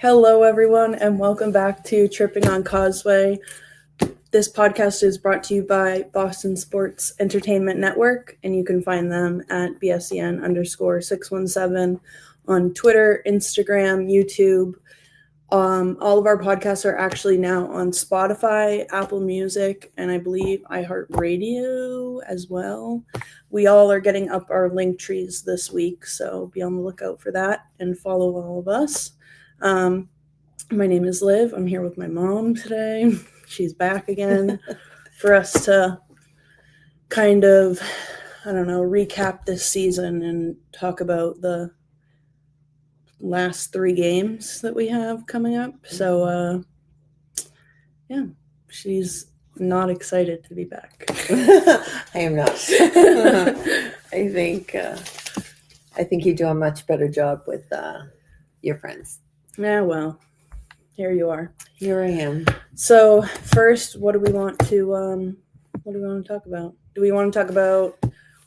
Hello, everyone, and welcome back to Chirping on Causeway. This podcast is brought to you by Boston Sports Entertainment Network, and you can find them at BSEN_617 on Twitter, Instagram, YouTube. All of our podcasts are actually now on Spotify, Apple Music, and I believe iHeartRadio as well. We all are getting up our link trees this week, so be on the lookout for that and follow all of us. My name is Liv. I'm here with my mom today. She's back again for us to kind of, recap this season and talk about the last 3 games that we have coming up. So, she's not excited to be back. I am not. I think you do a much better job with your friends. Yeah, well, here you are. Here I am. So first, what do we want to talk about? Do we want to talk about?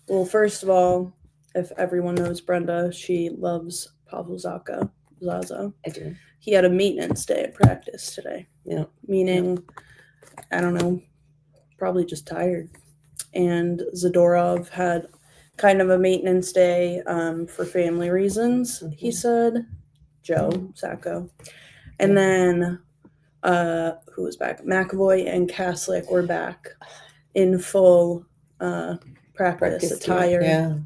Well, first of all, if everyone knows Brenda, she loves Pavel Zaza. I do. He had a maintenance day at practice today. Yeah. Meaning, I don't know, probably just tired. And Zadorov had kind of a maintenance day for family reasons, he said. Joe Sacco. And then who was back? McAvoy and Kaslik were back in full practice attire. Yeah.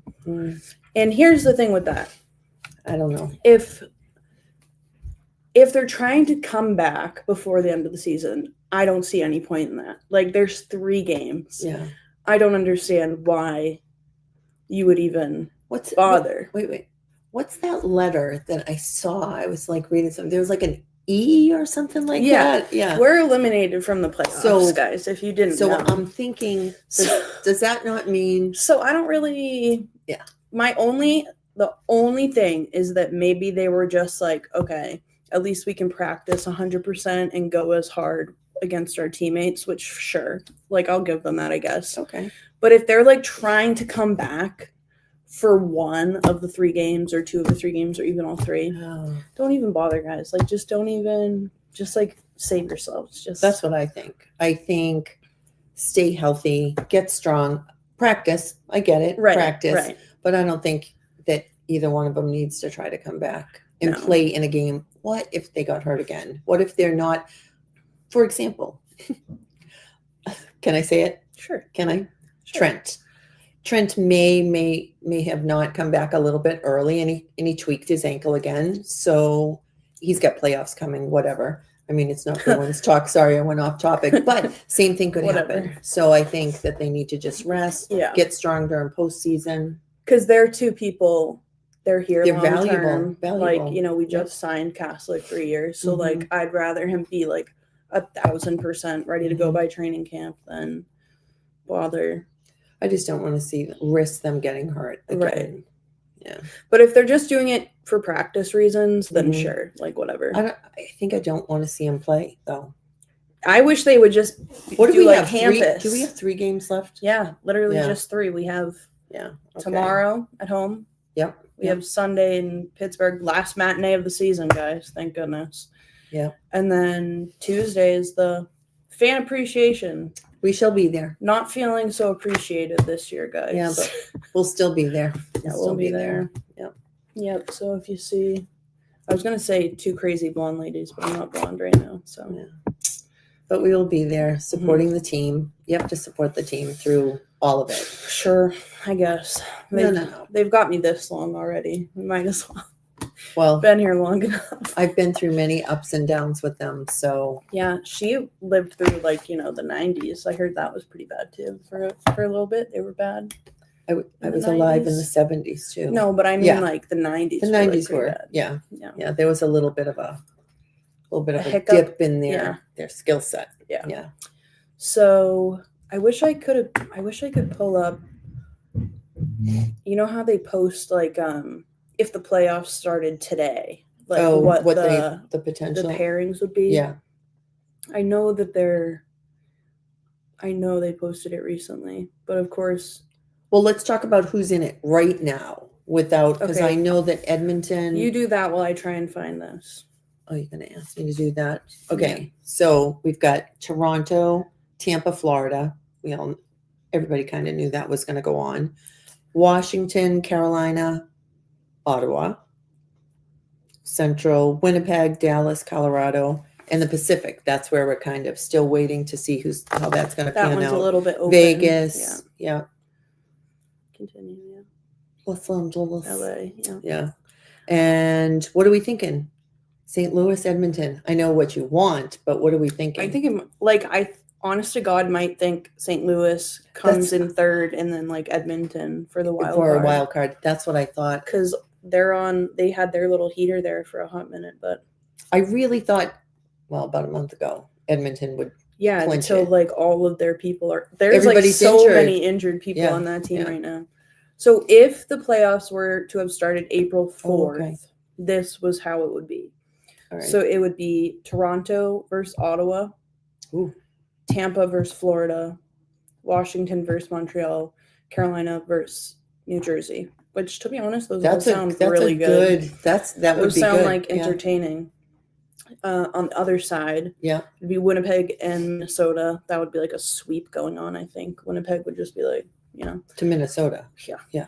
And here's the thing with that. I don't know. If they're trying to come back before the end of the season, I don't see any point in that. Like, there's 3 games. Yeah. I don't understand why you would even bother. Wait. What's that letter that I saw? I was like reading something. There was like an E or something like that. Yeah. We're eliminated from the playoffs, guys, if you didn't know. I'm thinking, does that not mean? So I don't really. Yeah. The only thing is that maybe they were just like, okay, at least we can practice 100% and go as hard against our teammates, which sure, like I'll give them that, I guess. Okay. But if they're like trying to come back for 1 of the 3 games or 2 of the 3 games or even all 3, don't even bother, guys. Like, just don't even, just like save yourselves. That's what I think. I think stay healthy, get strong, practice. I get it. Right, practice. right. But I don't think that either one of them needs to try to come back and play in a game. What if they got hurt again? What if they're not, for example, can I say it? Sure. Can I? Sure. Trent may have not come back a little bit early, and he tweaked his ankle again. So he's got playoffs coming, whatever. I mean, it's not Bruins talk. Sorry, I went off topic, but same thing could happen. So I think that they need to just rest, get strong during postseason. Because they're 2 people, they're here They're long valuable. term. Like, we just signed Kaslik 3 years. So like, I'd rather him be like 1,000% ready to go by training camp than bother. I just don't want to risk them getting hurt again. Right. Yeah. But if they're just doing it for practice reasons, then sure, like whatever. I think I don't want to see him play though. I wish they would just do we like have campus. Do we have 3 games left? Yeah, literally just 3. We have tomorrow at home. Yep. We have Sunday in Pittsburgh, last matinee of the season, guys. Thank goodness. Yeah. And then Tuesday is the fan appreciation. We shall be there. Not feeling so appreciated this year, guys. Yeah, but we'll still be there. We'll be there. Yep. Yep. So if you see, I was going to say 2 crazy blonde ladies, but I'm not blonde right now. So. Yeah. But we will be there supporting the team. You have to support the team through all of it. Sure, I guess. They've got me this long already. We might as well. Well, been here long enough. I've been through many ups and downs with them, so yeah, she lived through the 90s. I heard that was pretty bad too. For a little bit, they were bad. I was alive in the 70s too. No, but I mean like the 90s. The 90s were bad. Yeah. There was a little bit of a dip in their skill set. Yeah. So I wish I could pull up. You know how they post if the playoffs started today, what the potential the pairings would be. Yeah. I know they posted it recently, but of course. Well, let's talk about who's in it right now because I know that Edmonton. You do that while I try and find this. Oh, you're going to ask me to do that? Okay. So we've got Toronto, Tampa, Florida. Everybody kind of knew that was going to go on. Washington, Carolina, Ottawa, Central, Winnipeg, Dallas, Colorado, and the Pacific. That's where we're kind of still waiting to see how that's going to That pan one's out. a little bit open. Vegas, yeah. Continue, yeah. Los Angeles, LA, yeah. yeah. And what are we thinking? St. Louis, Edmonton. I know what you want, but what are we thinking? I think I honest to God might think St. Louis comes in third, and then like Edmonton for the wild card. A wild card. That's what I thought. Because they had their little heater there for a hot minute, but I really thought, well, about a month ago, Edmonton would. Yeah, until like all of their people there's Everybody's like so injured. many injured people on that team right now. So if the playoffs were to have started April 4th, this was how it would be. All right. So it would be Toronto versus Ottawa, Tampa versus Florida, Washington versus Montreal, Carolina versus New Jersey. Which, to be honest, those all sound really good. That would be good. Those sound like entertaining. On the other side, it'd be Winnipeg and Minnesota. That would be like a sweep going on, I think. Winnipeg would just be like, to Minnesota. Yeah.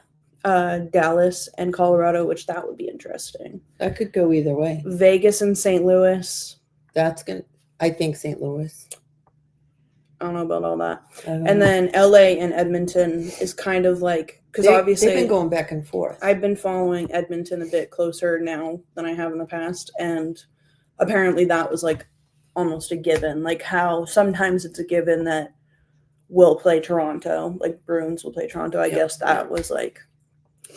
Dallas and Colorado, which that would be interesting. That could go either way. Vegas and St. Louis. I think St. Louis. I don't know about all that. And then LA and Edmonton is kind of like, because obviously they've been going back and forth. I've been following Edmonton a bit closer now than I have in the past, and apparently that was like almost a given. Like how sometimes it's a given that we'll play Toronto, like Bruins will play Toronto. I guess that was like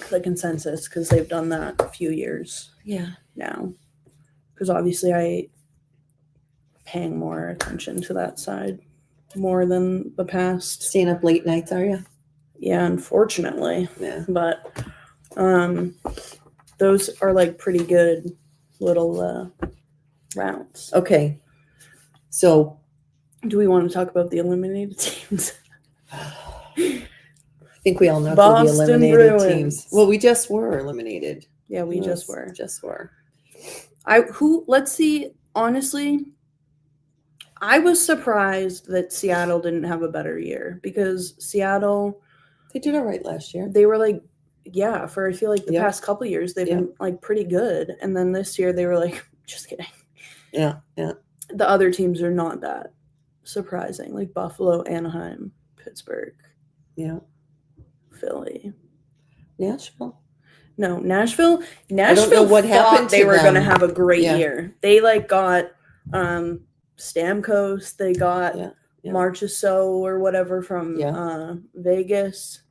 the consensus because they've done that a few years now. Because obviously I paying more attention to that side more than the past. Staying up late nights, are you? Yeah, unfortunately. Yeah. But those are like pretty good little rounds. Okay. So do we want to talk about the eliminated teams? I think we all know Boston who the eliminated Bruins. teams. Well, we just were eliminated. Yeah, we just were. Let's see, honestly, I was surprised that Seattle didn't have a better year because Seattle, they did all right last year. They were like, for I feel like the past couple years they've been like pretty good, and then this year they were like, just kidding. Yeah. The other teams are not that surprising, like Buffalo, Anaheim, Pittsburgh, Philly, Nashville. No, Nashville. I don't know what happened. They were going to have a great year. They like got Stamkos. They got Marchessault or whatever from Vegas.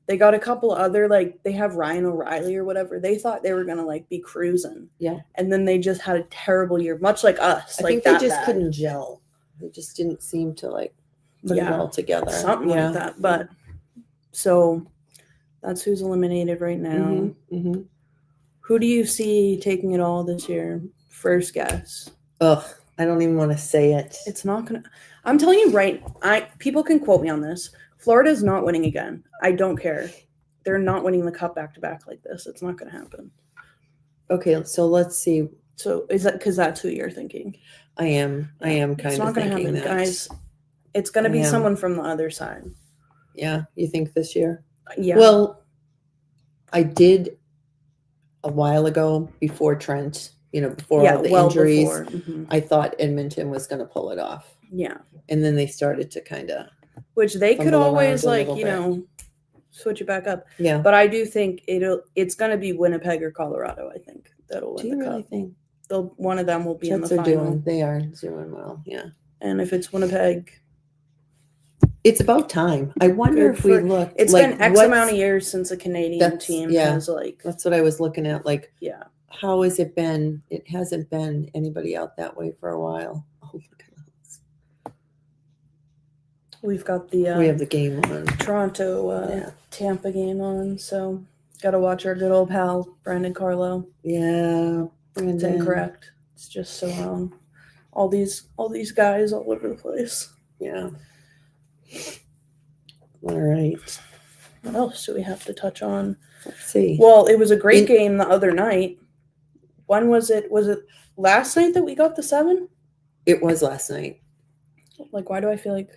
They got a couple other, like, they have Ryan O'Reilly or whatever. They thought they were going to, like, be cruising. Yeah. And then they just had a terrible year, much like us. I think they just couldn't gel. They just didn't seem to, like, put it all together. Something like that. But, so, that's who's eliminated right now. Mm-hmm. Who do you see taking it all this year? First guess. Ugh, I don't even want to say it. It's not going to. I'm telling you people can quote me on this. Florida's not winning again. I don't care. They're not winning the cup back-to-back like this. It's not going to happen. Okay, so let's see. So is that because that's who you're thinking? I am kind of thinking it's not going to happen, that. guys. It's going to be someone from the other side. Yeah, you think this year? Yeah. Well, I did a while ago before Trent, before all the injuries. Mm-hmm. I thought Edmonton was going to pull it off. Yeah. And then they started to kind of. Which they could always switch it back up. Yeah. But I do think it's going to be Winnipeg or Colorado. I think that'll win the cup. Really think? One of them will be in the final. They are doing well. Yeah. And if it's Winnipeg, it's about time. I wonder if we look. It's been X amount of years since a Canadian team has like. That's what I was looking at. Like, yeah. How has it been? It hasn't been anybody out that way for a while. Oh, look at this. We have the game on. Toronto, Tampa game on. So got to watch our good old pal Brandon Carlo. Yeah, Brandon. It's incorrect. It's just so wrong. All these guys all over the place. Yeah. All right. What else do we have to touch on? Let's see. Well, it was a great game the other night. When was it? Was it last night that we got the 7? It was last night. Like, why do I feel like?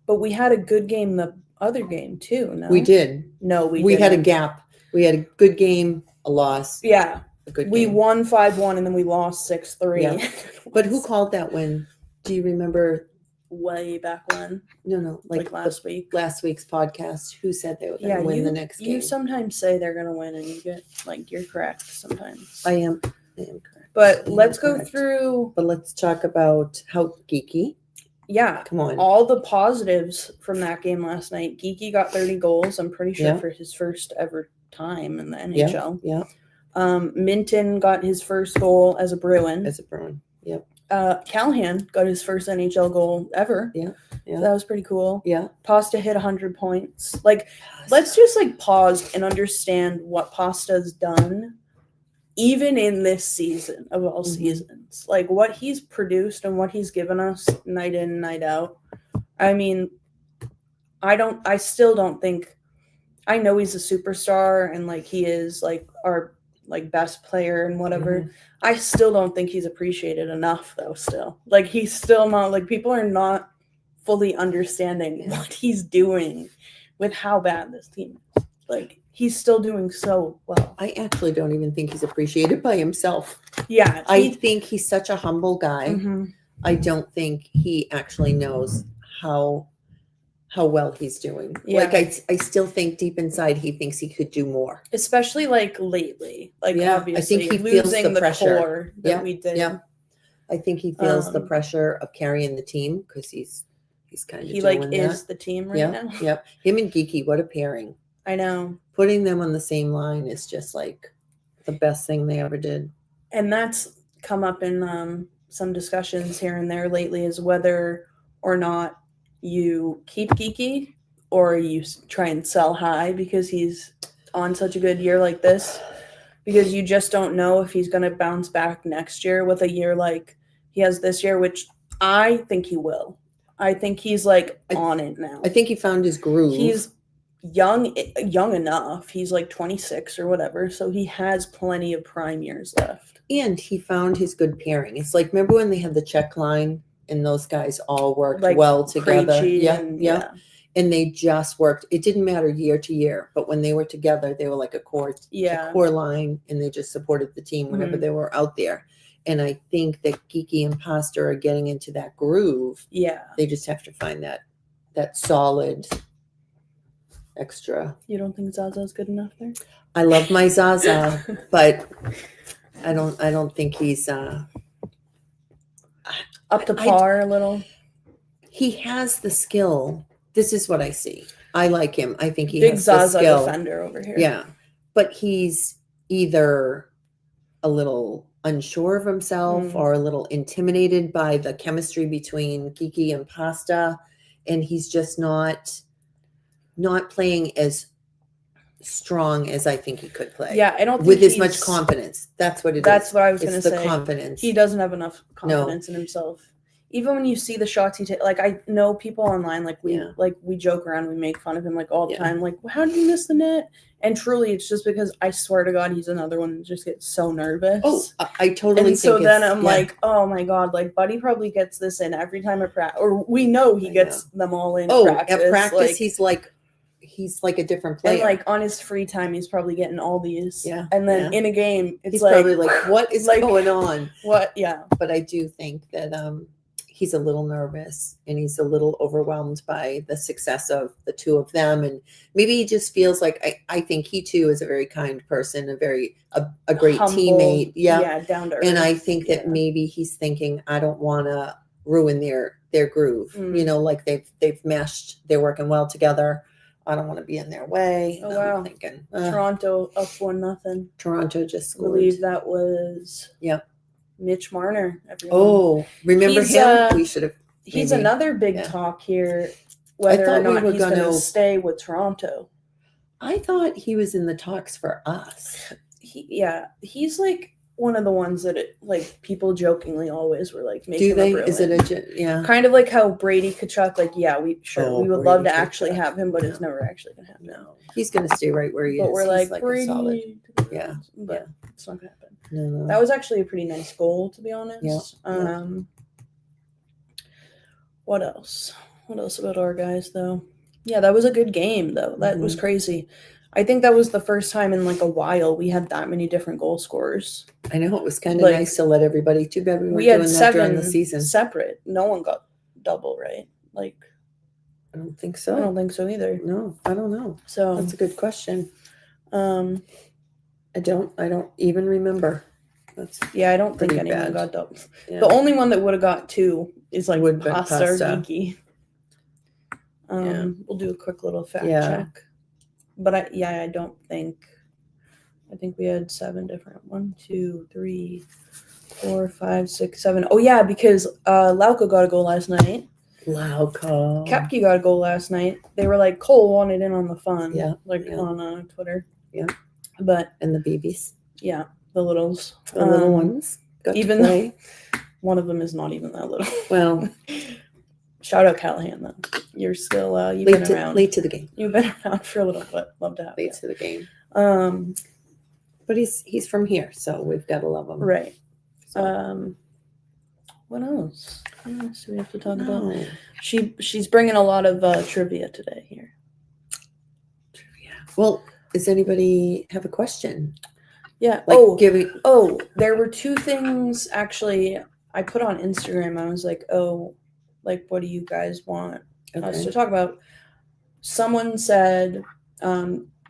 But we had a good game the other game too. No, We did. No, We had a didn't. gap. We had a good game, a loss. Yeah, a good we game. won 5-1 and then we lost 6-3. Yeah. But who called that win? Do you remember? Way back when? No, Like last week. Last week's podcast. Who said they were going to win the next game? You sometimes say they're going to win, and you get like you're correct sometimes. I am correct. But let's go through. But let's talk about how Geeky. Yeah, come on. All the positives from that game last night. Geeky got 30 goals. I'm pretty sure for his first ever time in the NHL. Yeah. Minton got his first goal as a Bruin. Yep. Callahan got his first NHL goal ever. Yeah. So that was pretty cool. Yeah. Pasta hit 100 points. Like, let's just like pause and understand what Pasta's done, even in this season of all seasons. Like, what he's produced and what he's given us night in, night out. I mean, I still don't think, I know he's a superstar and like he is like our like best player and whatever. I still don't think he's appreciated enough though still. Like, he's still not, like, people are not fully understanding what he's doing with how bad this team is. Like, he's still doing so well. I actually don't even think he's appreciated by himself. Yeah. I think he's such a humble guy. I don't think he actually knows how well he's doing. Yeah. Like, I still think deep inside he thinks he could do more. Especially like lately. Like, obviously I think he feels losing the pressure core that we did. Yeah. I think he feels the pressure of carrying the team because he's kind of he like is the team right now. Yeah. Him and Geeky, what a pairing. I know. Putting them on the same line is just like the best thing they ever did. And that's come up in some discussions here and there lately, is whether or not you keep Geeky or you try and sell high because he's on such a good year like this, because you just don't know if he's going to bounce back next year with a year like he has this year, which I think he will. I think he's like on it now. I think he found his groove. He's young enough. He's like 26 or whatever, so he has plenty of prime years left. And he found his good pairing. It's like, remember when they had the check line and those guys all worked like well together? Yeah. And they just worked. It didn't matter year to year, but when they were together, they were like a core line, and they just supported the team whenever they were out there. And I think that Geeky and Pasta are getting into that groove. Yeah. They just have to find that solid extra. You don't think Zaza's good enough there? I love my Zaza, but I don't think he's up to par a little. He has the skill. This is what I see. I like him. I think he Big has Zaza the skill. defender over here. Yeah. But he's either a little unsure of himself or a little intimidated by the chemistry between Geeky and Pasta, and he's just not playing as strong as I think he could play. Yeah, I don't think with as much confidence. That's what it is. That's what I was going to say. It's the confidence. He doesn't have enough confidence in himself. Even when you see the shots he takes, like, I know people online, like we joke around, we make fun of him like all the time. Like, how did you miss the net? And truly, it's just because I swear to God, he's another one that just gets so nervous. Oh, I totally. And so then I'm like, oh my God, like Buddy probably gets this in every time at practice, or we know he gets them all in. Practice. At practice, he's like a different player. And like on his free time, he's probably getting all these. Yeah. And then in a game, it's he's like, probably like, what is like, going on? What? Yeah. But I do think that he's a little nervous and he's a little overwhelmed by the success of the two of them. And maybe he just feels like, I think he too is a very kind person, a great humble, teammate. Yeah. Down to earth. And I think that maybe he's thinking, I don't want to ruin their groove. You know, like they've meshed, they're working well together. I don't want to be in their way. Oh, wow. I'm thinking, Toronto up 1-0. Toronto just scored. I believe that was Mitch Marner. Everyone. Oh, remember him? We should have. He's another big talk here, whether or not he's going to stay with Toronto. I thought he was in the talks for us. He's like, one of the ones that like people jokingly always were like making Do they? a Bruin. Is it yeah? Kind of like how Brady Kachuk, like, yeah, we would love to Brady actually Tkachuk. have him, but it's never actually gonna happen. No, he's gonna stay right where he But is. we're He's like a solid. Brady, Yeah, but it's not gonna happen. No. That was actually a pretty nice goal, to be honest. Yeah. What else? What else about our guys though? Yeah, that was a good game though. That was crazy. I think that was the first time in like a while we had that many different goal scorers. I know, it was kind of Like, nice to let everybody. Too bad we weren't had doing that 7 during the season. separate. No one got double, right? Like, I don't think so. I don't think so either. No, I don't know. So that's a good question. I don't even remember. I don't think pretty anyone bad. got double. Yeah. The only one that would have got 2 is like Would've been Pasta Pasta. Geeky. Yeah. We'll do a quick little fact Yeah. check. But I think we had 7 different. 1, 2, 3, 4, 5, 6, 7. Oh yeah, because Lauka got a goal last night. Lauka. Kepke got a goal last night. They were like, Cole wanted in on the fun. Yeah. On Twitter. Yeah. But and the babies. Yeah, the littles. The little ones. Got even to play. though one of them is not even that little. Well, shout out Callahan though. You're still you've been around. Late to the game. You've been around for a little bit. Love to have you. Late to the game. But he's from here, so we've got to love him. Right. So. What else? What else do we have to talk about? She's bringing a lot of trivia today here. Trivia. Well, does anybody have a question? Yeah. Like there were 2 things actually I put on Instagram. I was like, what do you guys want us to talk about? Someone said,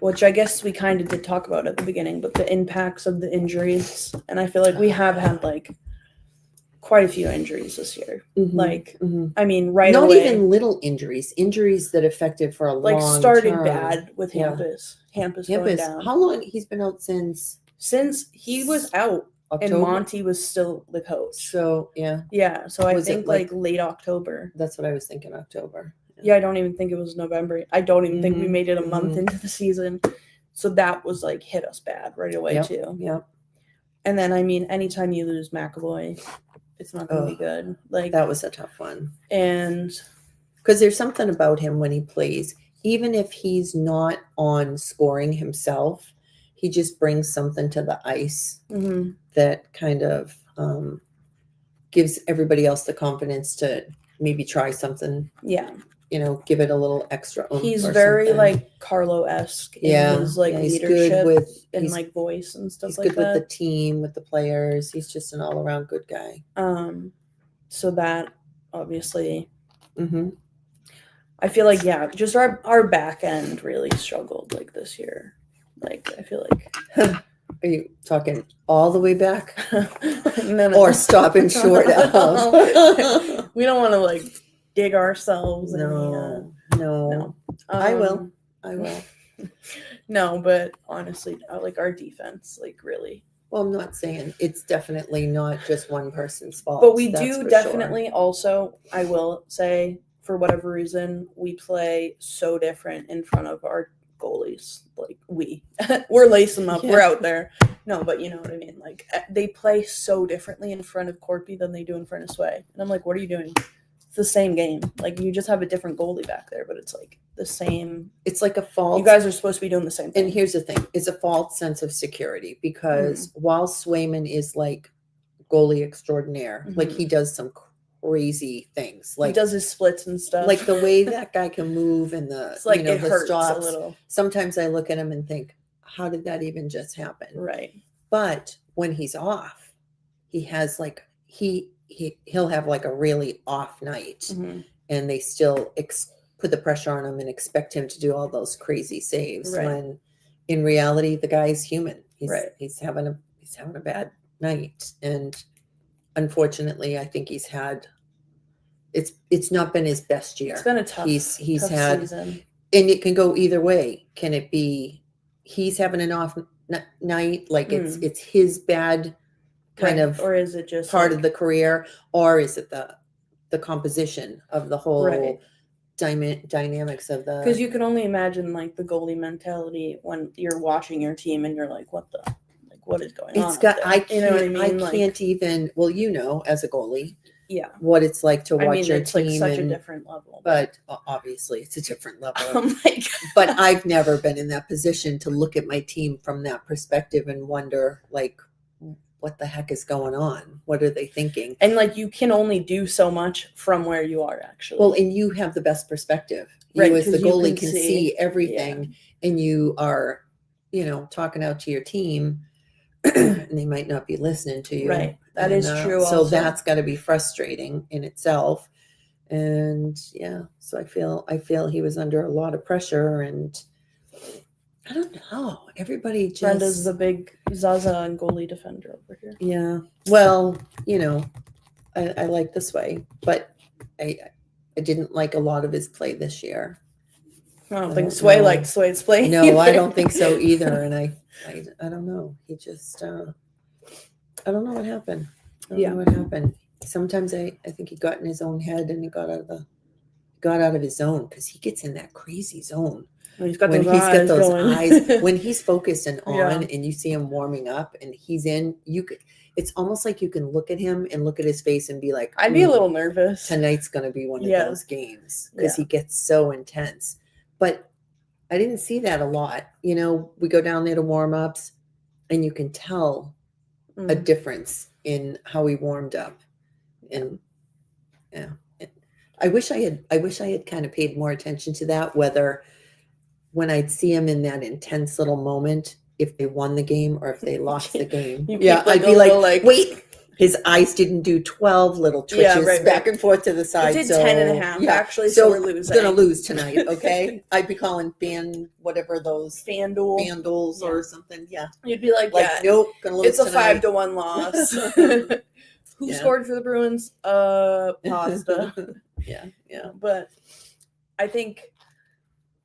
which I guess we kind of did talk about at the beginning, but the impacts of the injuries. And I feel like we have had like quite a few injuries this year. I mean, right not away. Not even little injuries that affected for a long time. Started bad with Hampus. Hampus going down. How long? He's been out since he was out. October? And Monty was still the coach. So, yeah. Yeah, so I think like late October. That's what I was thinking, October. Yeah, I don't even think it was November. I don't even think we made it a month into the season. So that was like hit us bad right away too. Yeah. And then, I mean, anytime you lose McAvoy, it's not going to be good. Like that was a tough one. And because there's something about him when he plays, even if he's not on scoring himself, he just brings something to the ice that kind of gives everybody else the confidence to maybe try something. Yeah. Give it a little extra oomph. He's very like Carlo-esque in his like leadership and like voice and stuff like that. He's good with the team, with the players. He's just an all-around good guy. So that obviously I feel like just our back end really struggled like this year. Like I feel like are you talking all the way back? No. Or stopping short of? We don't want to like dig ourselves. No. I will. No, but honestly, like our defense, like really. Well, I'm not saying it's definitely not just one person's fault. But we do definitely also, I will say, for whatever reason, we play so different in front of our goalies. Like we're lacing them up. We're out there. No, but you know what I mean? Like they play so differently in front of Corpy than they do in front of Sway. And I'm like, what are you doing? It's the same game. Like you just have a different goalie back there, but it's like the same. It's like a false. You guys are supposed to be doing the same thing. And here's the thing: it's a false sense of security because while Swayman is like goalie extraordinaire, like he does some crazy things. Like he does his splits and stuff. Like the way that guy can move and the it's like it the hurts stops. A little. Sometimes I look at him and think, how did that even just happen? Right. But when he's off, he has like he'll have like a really off night, and they still put the pressure on him and expect him to do all those crazy saves. Right. When in reality, the guy's human. He's having a bad night, and unfortunately, I think he's had. It's not been his best year. It's been a tough. He's tough had, season. And it can go either way. Can it be he's having an off night, like it's his bad kind of, or is it just part of the career, or is it the composition of the whole dynamics of the? Because you can only imagine like the goalie mentality when you're watching your team and you're like, what what is going on? It's got. up there? I can't. You know what I mean? I Like, can't even. Well, as a goalie, yeah. what it's like to watch I mean, your it's team. like such a and, different level. but obviously, it's a different level. Oh my God. But I've never been in that position to look at my team from that perspective and wonder, like, what the heck is going on? What are they thinking? And like, you can only do so much from where you are, actually. Well, and you have the best perspective. Right, You as the 'cause you goalie can can see- see everything, and you are, talking out to your team, and they might not be listening to you. Right. That And, is true So also. that's got to be frustrating in itself. And so I feel he was under a lot of pressure, and I don't know. Everybody just Brenda's the big Zaza and goalie defender over here. Yeah. Well, I like this way, but I didn't like a lot of his play this year. I don't I think don't Sway know. liked Sway's play. No, I either. don't think so either. And I don't know. He just I don't know what happened. I don't know what happened. Sometimes I think he got in his own head and he got out of his zone, because he gets in that crazy zone. He's got When those he's eyes got those going. eyes, when he's focused and on, Yeah. and you see him warming up and he's in, it's almost like you can look at him and look at his face and be like, I'd be a little nervous. tonight's going to be one of Yeah. those games, because Yeah. he gets so intense. But I didn't see that a lot. We go down there to warm ups, and you can tell a difference in how he warmed up. And I wish I had kind of paid more attention to that, whether when I'd see him in that intense little moment, if they won the game or if they lost the game. You Yeah, keep, like, I'd be a like, little, like- wait, his eyes didn't do 12 little twitches right, back right. and forth to the side. It did so, 10.5, yeah. actually, so we're losing. Gonna lose tonight, okay? I'd be calling whatever those FanDuel. or something. Yeah. You'd be like, yeah, nope, gonna lose it's a tonight. 5-1 loss. Who Yeah. scored for the Bruins? Pasta. Yeah. But I think,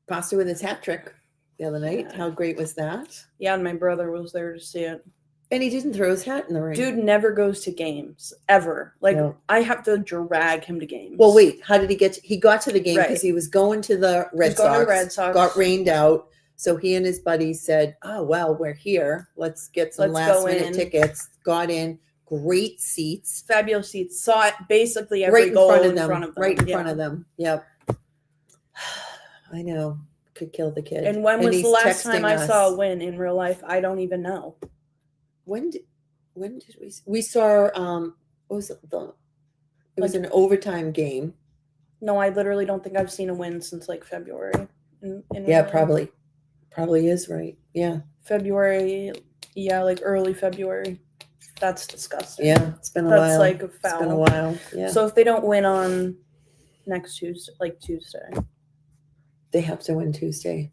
Pasta with his hat trick the other night. Yeah. How great was that? yeah, and my brother was there to see it. And he didn't throw his hat in the ring. Dude never goes to games, ever. Like, No. I have to drag him to games. Well, wait, how did he get he got to the game Right. because he was going to the Red going to Sox, the Red Sox. got rained out. So he and his buddies said, oh, well, we're here. Let's get some Let's go last minute in. tickets. Got in, great seats. Fabulous seats. Saw it basically every Right in goal front of in them. front of them. Right in Yeah. front of them. Yep. I know. Could kill the kid. And when was the he's last time texting I saw a us. win in real life? I don't even know. When did we saw what was it? It was an overtime game. No, I literally don't think I've seen a win since like February. In Yeah, real life. probably is right. Yeah. February, like early February. That's disgusting. Yeah, it's been a That's while. like a It's been a foul. while. Yeah. So if they don't win on next Tuesday, They have to win Tuesday.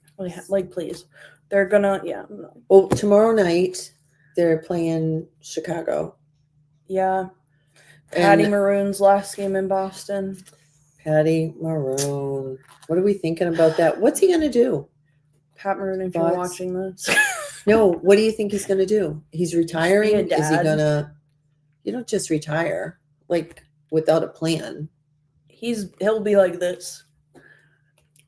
like please, they're gonna no. Well, tomorrow night they're playing Chicago. Yeah. Patty And Maroon's last game in Boston. Patty Maroon. What are we thinking about that? What's he going to do? Pat Maroon, if you're Thoughts? watching this. No, what do you think he's going to do? He's retiring? Be a Is he dad. going to You don't just retire like without a plan. He'll be like this.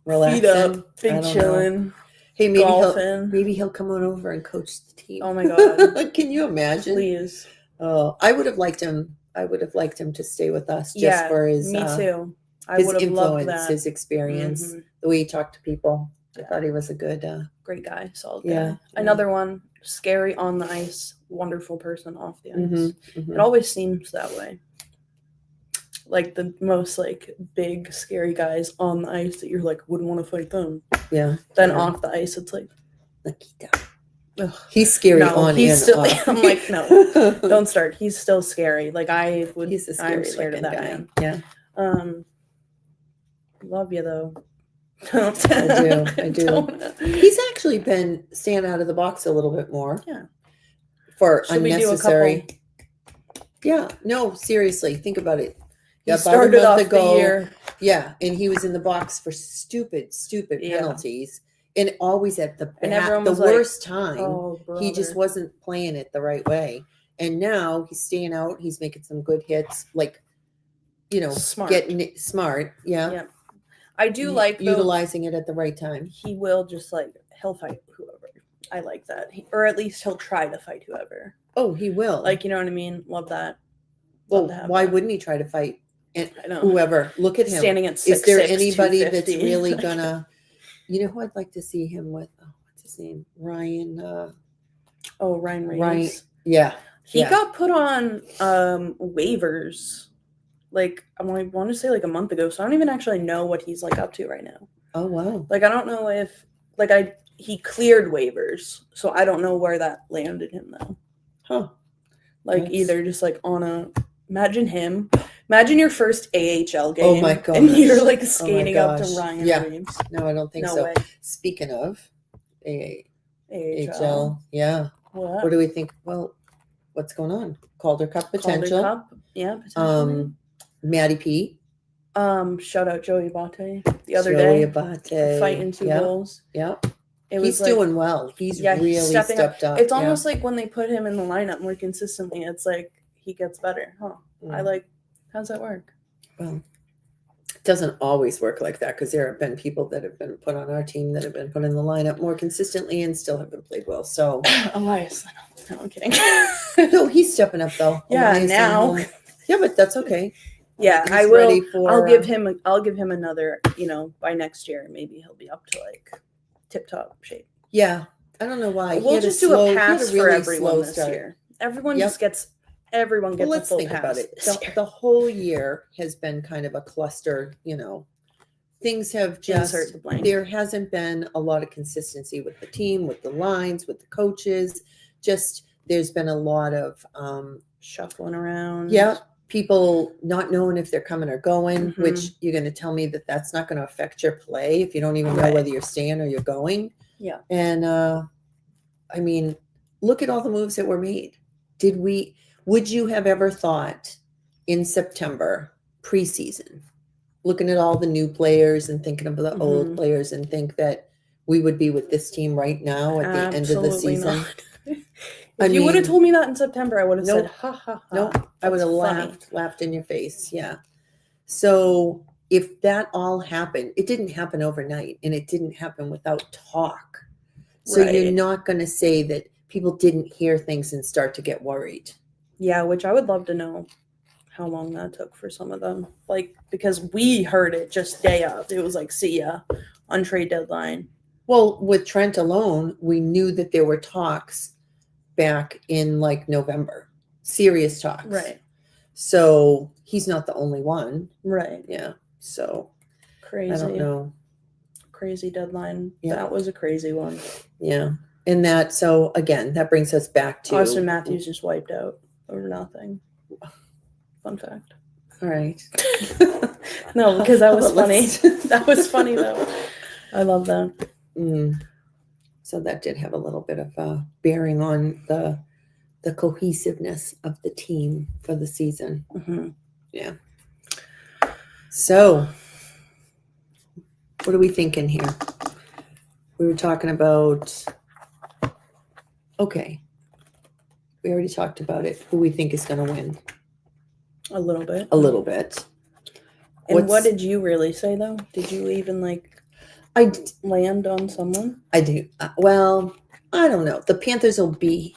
Relaxing. Feet up, I big don't know. chilling, Hey, golfing. maybe he'll come on over and coach the team. Oh my God. Can you imagine? Please. Oh, I would have liked him. I would have liked him to stay with us just for his me too. I his would have loved influence, that. his experience, Mhm. the way he talked to people. I Yeah. thought he was a good. Great guy, solid Yeah, guy. yeah. Another one, scary on the ice, wonderful person off the ice. Mhm, mhm. It always seems that way. Like the most big scary guys on the ice that you're like wouldn't want to fight them. Yeah. Then yeah. off the ice, it's like, Nikita. ugh. He's scary No, on he's and still. off. I'm like, no, don't start. He's still scary. Like I would. He's a scary I'm scared of looking that guy. man. Yeah. Love you though. I do. He's actually been staying out of the box a little bit more. Yeah. For Should we do a unnecessary. couple? Yeah. No, seriously. Think about it. He About a started month off ago, the year. Yeah, and he was in the box for stupid Yeah. penalties, and always at the And everyone the was like, worst time. Oh, He just brother. wasn't playing it the right way, and now he's staying out. He's making some good hits, Smart. getting it smart. Yeah, I do like though, utilizing it at the right time. he will just he'll fight whoever. I like that. Or at least he'll try to fight whoever. Oh, he will. Like, you know what I mean? Love that. Well, Love to have why that. wouldn't he try to fight? And I know. whoever, look at him. Standing at 6'6", Is there anybody that's 250? really gonna? You know who I'd like to see him with? Oh, what's his name? Ryan. Ryan Reeves. Ryan. Yeah. He got put on waivers. Like, I want to say like a month ago. So I don't even actually know what he's like up to right now. Oh wow. Like, I don't know if he cleared waivers. So I don't know where that landed him though. Huh. Like either just like imagine your first AHL game. Oh my god. And you're like skating up to Ryan Reeves. No, I don't think so. Way. Speaking of AHL, yeah. What do we think? Well, what's going on? Calder Cup potential. Calder Cup, yeah. Potentially. Matty P. Shout out Joey Abate the other day. Abate. Fighting 2 goals. Yep. He's doing well. He's really stepped up. It's almost like when they put him in the lineup more consistently, it's like he gets better. Huh. How's that work? Well, it doesn't always work like that because there have been people that have been put on our team that have been put in the lineup more consistently and still haven't played well. So Elias, no, I'm kidding. No, he's stepping up though. Yeah, now. Yeah, but that's okay. Yeah, I will. I'll give him another. By next year, maybe he'll be up to like tip-top shape. Yeah, I don't know why. We'll just do a pass for everyone this year. Everyone just gets. Everyone gets let's a full think pass about it. The whole year has been kind of a cluster. Things have just. There hasn't been a lot of consistency with the team, with the lines, with the coaches. Just there's been a lot of shuffling around. Yeah. People not knowing if they're coming or going, which you're going to tell me that that's not going to affect your play if you don't even know whether you're staying or you're going. Yeah. And I mean, look at all the moves that were made. Would you have ever thought in September preseason, looking at all the new players and thinking of the old players and think that we would be with this team right now at the end of the season? Not. If you would have told me that in September, I would have said, ha, ha, ha. No, I would have laughed in your face. Yeah. So if that all happened, it didn't happen overnight and it didn't happen without talk. So you're not going to say that people didn't hear things and start to get worried. Yeah, which I would love to know how long that took for some of them. Like, because we heard it just day of. It was like, see ya on trade deadline. Well, with Trent alone, we knew that there were talks back in like November, serious talks. Right. So he's not the only one. Right. Yeah. So crazy. I don't know. Crazy deadline. Yeah. That was a crazy one. Yeah. And so again, that brings us back to Austin Matthews just wiped out over nothing. Fun fact. All right. No, because that was funny. That was funny though. I love that. So that did have a little bit of bearing on the cohesiveness of the team for the season. Yeah. So what are we thinking here? We were talking about, okay, we already talked about it. Who we think is going to win. A little bit. And what did you really say though? Did you even land on someone? I do. Well, I don't know. The Panthers will be.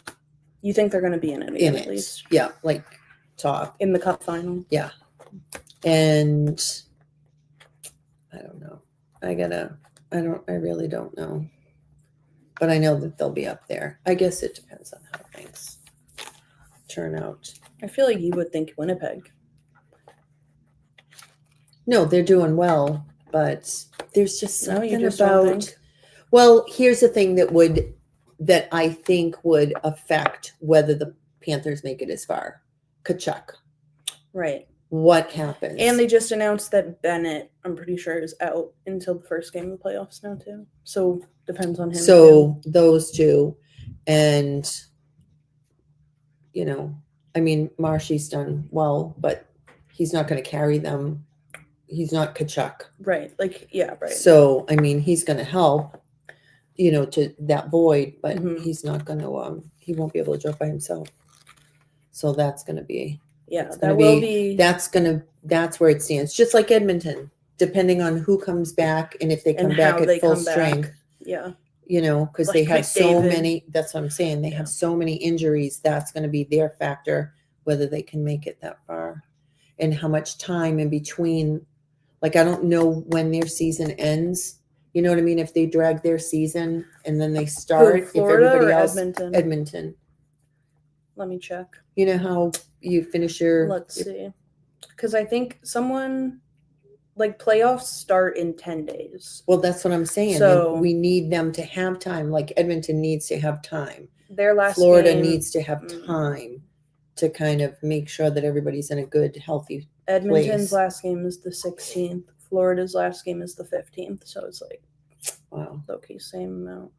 You think they're going to be in it again, at least? Yeah, like top. In the cup final? Yeah. And I don't know. I really don't know. But I know that they'll be up there. I guess it depends on how things turn out. I feel like you would think Winnipeg. No, they're doing well, but there's just something about. Well, here's the thing that I think would affect whether the Panthers make it as far. Kachuk. Right. What happens? And they just announced that Bennett, I'm pretty sure, is out until the first game of the playoffs now too. So depends on him. So those two, and I mean, Marshy's done well, but he's not going to carry them. He's not Kachuk. Right. Right. So, I mean, he's going to help, to that void, but he's not going to, he won't be able to do it by himself. So that's going to be, that's where it stands. Just like Edmonton, depending on who comes back and if they come back at full strength. Yeah. you know, because Like they have so McDavid. many, that's what I'm saying. They have so many injuries. That's going to be their factor, whether they can make it that far and how much time in between. Like, I don't know when their season ends. You know what I mean? If they drag their season and then they start, if Florida everybody or else, Edmonton? Edmonton. Let me check. You know how you finish your. Let's see. Because I think someone, like, playoffs start in 10 days. Well, that's what I'm saying. So- And we need them to have time. Like Edmonton needs to have time. Their last Florida game, needs to have time to kind of make sure that everybody's in a good, healthy Edmonton's place. last game is the 16th. Florida's last game is the 15th. So it's like, Wow. okay, same amount.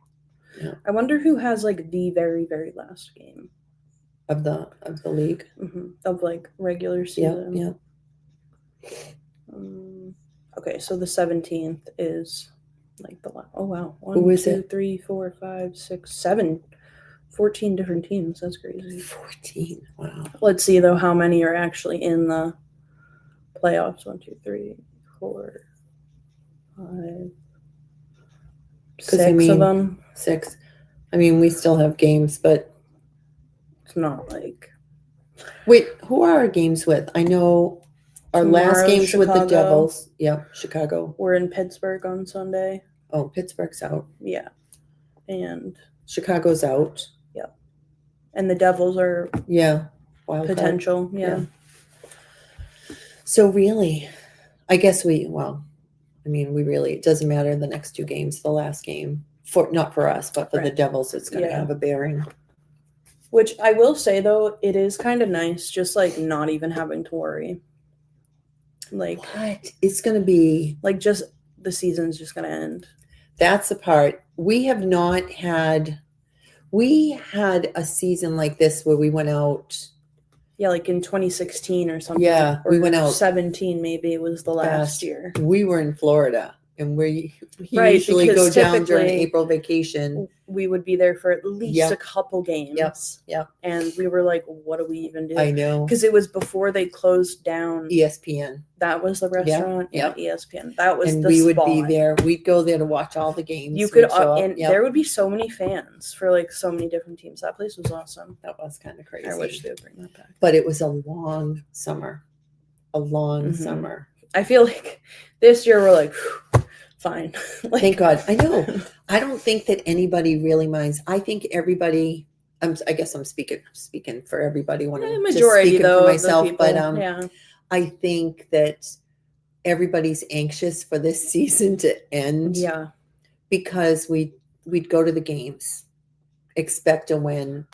Yeah. I wonder who has like the very, very last game Of the league. of like regular season. Yeah. Okay, so the 17th is like the last. Oh wow. Who is it? 3, 4, 5, 6, 7. 14 different teams. That's crazy. 14. Wow. Let's see though how many are actually in the playoffs. 1, 2, 3, 4, 5, 6 of them. 6. I mean, we still have games, but It's not like. wait, who are our games with? I know our last Tomorrow, game's with the Chicago. Devils. Yep, Chicago. We're in Pittsburgh on Sunday. Oh, Pittsburgh's out. Yeah. And Chicago's out. the Devils are Wild card. potential. Yeah. So really, I guess it doesn't matter the next 2 games, the last game, not for us, but for the Devils, it's going to have a bearing. Which I will say though, it is kind of nice just like not even having to worry. Like what? It's going to be like just the season's just going to end. That's the part. We had a season like this where we went out. Yeah, like in 2016 or something. Yeah, or we went out. 17 maybe it was the last year. We were in Florida, and we usually go down during April vacation. We would be there for at least a couple games. Yep. And we were like, what do we even do? I know. Because it was before they closed down. ESPN. That was the restaurant. Yep. ESPN. That was and the we spot. would be there. We'd go there to watch all the games. You could, there would be so many fans for like so many different teams. That place was awesome. That was kind of crazy. I wish they would bring that back. But it was a long summer. Summer. I feel like this year we're like, fine. Like, thank God. I know. I don't think that anybody really minds. I think everybody. I guess I'm speaking for everybody when I'm majority just speaking though for myself. people, but I think that everybody's anxious for this season to end. Yeah. Because we'd go to the games, expect a win,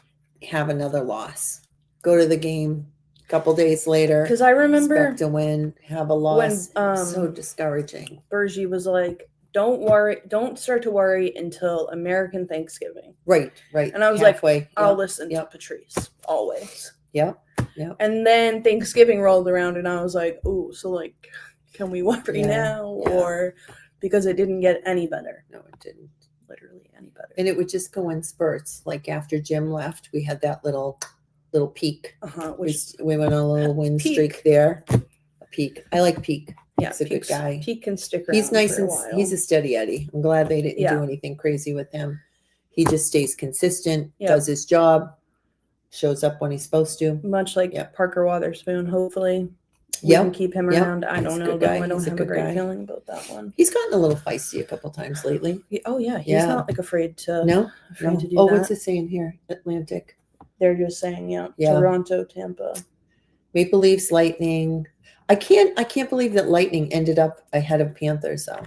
have another loss, go to the game. Couple days later, because I remember expect to win, have a loss. When, so discouraging. Bergie was like, don't start to worry until American Thanksgiving. Right. And I was halfway. Like, I'll listen to Patrice always. Yep. And then Thanksgiving rolled around and I was like, oh, so like, can we worry now? Yeah. Or because it didn't get any better. No, it didn't. Literally any better. And it would just go in spurts. Like after Jim left, we had that little peak. We went on a little win streak there. A peak. I like Peak. Yeah, he's a good guy. Peak can stick around. He's nice for a and while. he's a steady Eddie. I'm glad they didn't do anything crazy with him. He just stays consistent, does his job, shows up when he's supposed to. Much like Parker Wotherspoon, hopefully. We can keep him around. I don't know, though. I don't have a great feeling about that one. He's gotten a little feisty a couple times lately. Oh, yeah. He's not like afraid to do that. What's it saying here? Atlantic. They're just saying, Toronto, Tampa. Maple Leafs, Lightning. I can't believe that Lightning ended up ahead of Panthers, though.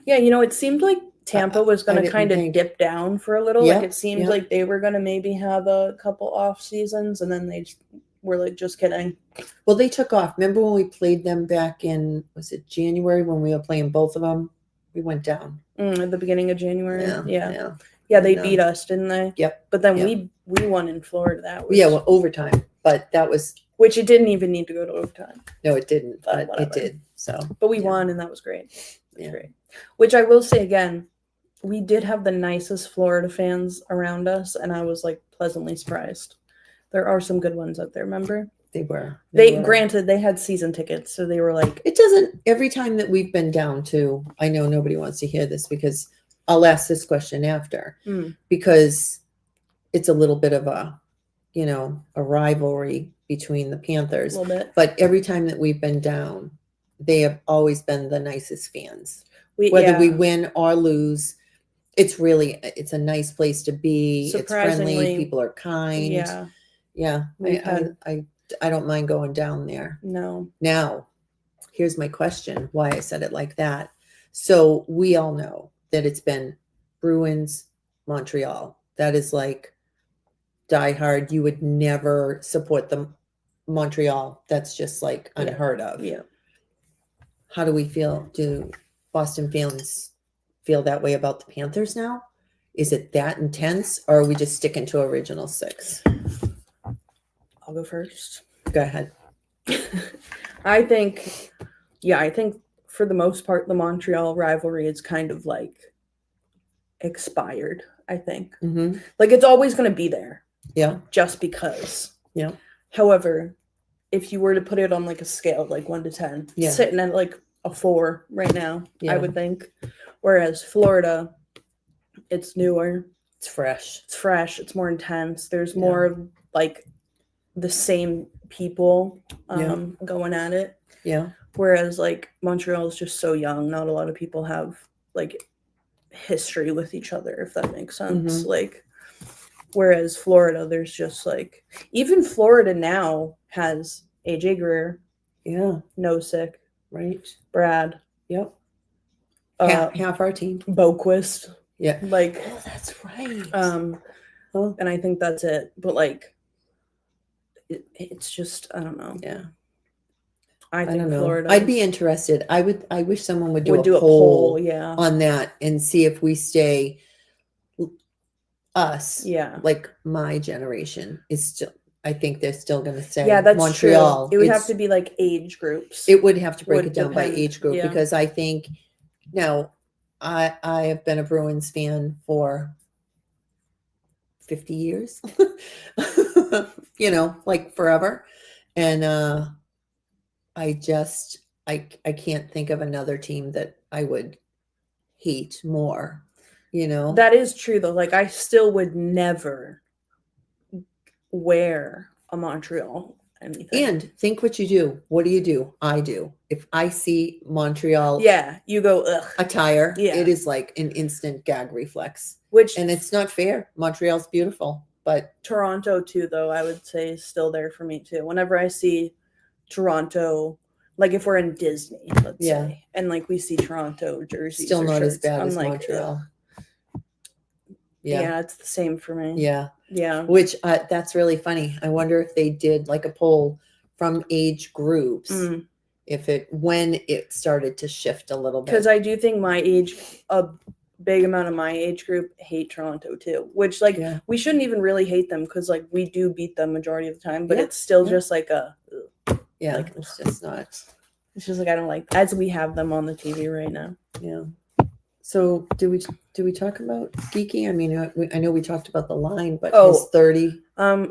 Yeah, it seemed like Tampa was going to kind of dip down for a little. Like it seemed like they were going to maybe have a couple off seasons, and then they were like, just kidding. Well, they took off. Remember when we played them back in, was it January when we were playing both of them? We went down. At the beginning of January. Yeah, they beat us, didn't they? Yep. But then we won in Florida. That was overtime. But that was which it didn't even need to go to overtime. No, it didn't. But it did. So, but we won, and that was great. Great. Which I will say again, we did have the nicest Florida fans around us, and I was like pleasantly surprised. There are some good ones out there. Remember? They were. Granted, they had season tickets, so they were like. It doesn't. Every time that we've been down to, I know nobody wants to hear this because I'll ask this question after Mm, because it's a little bit of a, a rivalry between the a Panthers. little bit. But every time that we've been down, they have always been the nicest fans. We Whether we yeah, win or lose, it's a nice place to be. It's friendly. surprisingly, People are kind. yeah, Yeah. we've had I don't mind going down there. no. Now, here's my question, why I said it like that. So we all know that it's been Bruins, Montreal. That is like die hard. You would never support the Montreal. That's just like Yeah. unheard of. Yeah. How do we feel? Do Boston fans feel that way about the Panthers now? Is it that intense, or are we just sticking to original six? I'll go first. Go ahead. I think for the most part, the Montreal rivalry is kind of like expired. I think Mm-hmm. like it's always going to be there Yeah. just because. Yeah. However, if you were to put it on like a scale, like 1 to 10, Yeah. it's sitting at like a 4 right now, Yeah. I would think. Whereas Florida, it's newer, It's fresh. it's fresh, it's more intense. There's Yeah. more of like the same people Yeah. going at it. Yeah. Whereas like Montreal is just so young, not a lot of people have like history with each other, if that makes sense. Mhm. Like whereas Florida, there's just like even Florida now has AJ Greer, Yeah. Nosek, Right. Brad, Yep. uh, Half our team. Boquist, Yeah. like Oh, that's right. and I think that's it. But like it's just I don't know. Yeah. I think don't know. Florida I'd be interested. I wish someone would do, would a, do a poll poll, yeah. on that and see if we stay us. Yeah. Like my generation is still, I think they're still going to say Yeah, that's Montreal. true. It would have to be like age groups. It would have to break Would it down by depend, age group yeah. because I think now I have been a Bruins fan for 50 years, like forever. And I can't think of another team that I would hate more, That is true though. Like I still would never wear a Montreal anything. And think what you do. What do? I do. If I see Montreal Yeah, you go ugh. attire, Yeah. it is like an instant gag reflex. Which And it's not fair. Montreal's beautiful, but Toronto too, though, I would say is still there for me too. Whenever I see Toronto, like if we're in Disney, let's Yeah. say, and like we see Toronto jerseys, still or not as shirts, bad I'm as like, Montreal. ugh. Yeah. Yeah, it's the same for me. Yeah. Yeah. Which that's really funny. I wonder if they did like a poll from age groups, when it started to shift a little bit. Because I do think a big amount of my age group hate Toronto too, which like Yeah. we shouldn't even really hate them because like we do beat them majority of the time, but Yeah, it's still yeah. just like Yeah, like it's just not. it's just like I don't like as we have them on the TV right now. Yeah. So do we talk about Geeky? I mean, I know we talked about the line, but his 30.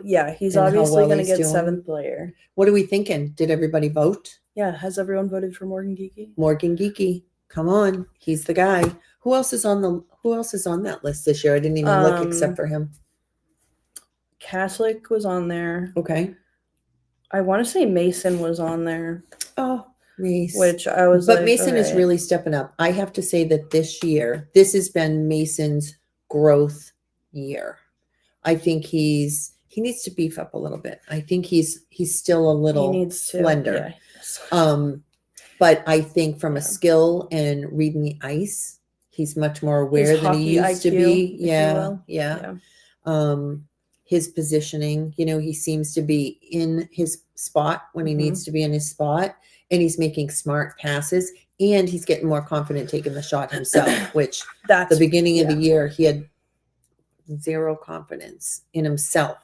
Yeah, he's And how obviously well going to he's get doing. 7th player. What are we thinking? Did everybody vote? Yeah, has everyone voted for Morgan Geeky? Morgan Geeky, come on, he's the guy. Who else is on that list this year? I didn't even look except for him. Kaslik was on there. Okay. I want to say Mason was on there. Oh, Mason. Which I was But like, Mason is okay. really stepping up. I have to say that this year, this has been Mason's growth year. I think he needs to beef up a little bit. I think he's still a little slender. Yeah. But I think from a skill and reading the ice, he's much more aware than he used to be. Yeah. His positioning, he seems to be in his spot when he needs to be in his spot, and he's making smart passes, and he's getting more confident taking the shot himself, which That's the beginning of the year, he had zero confidence in himself,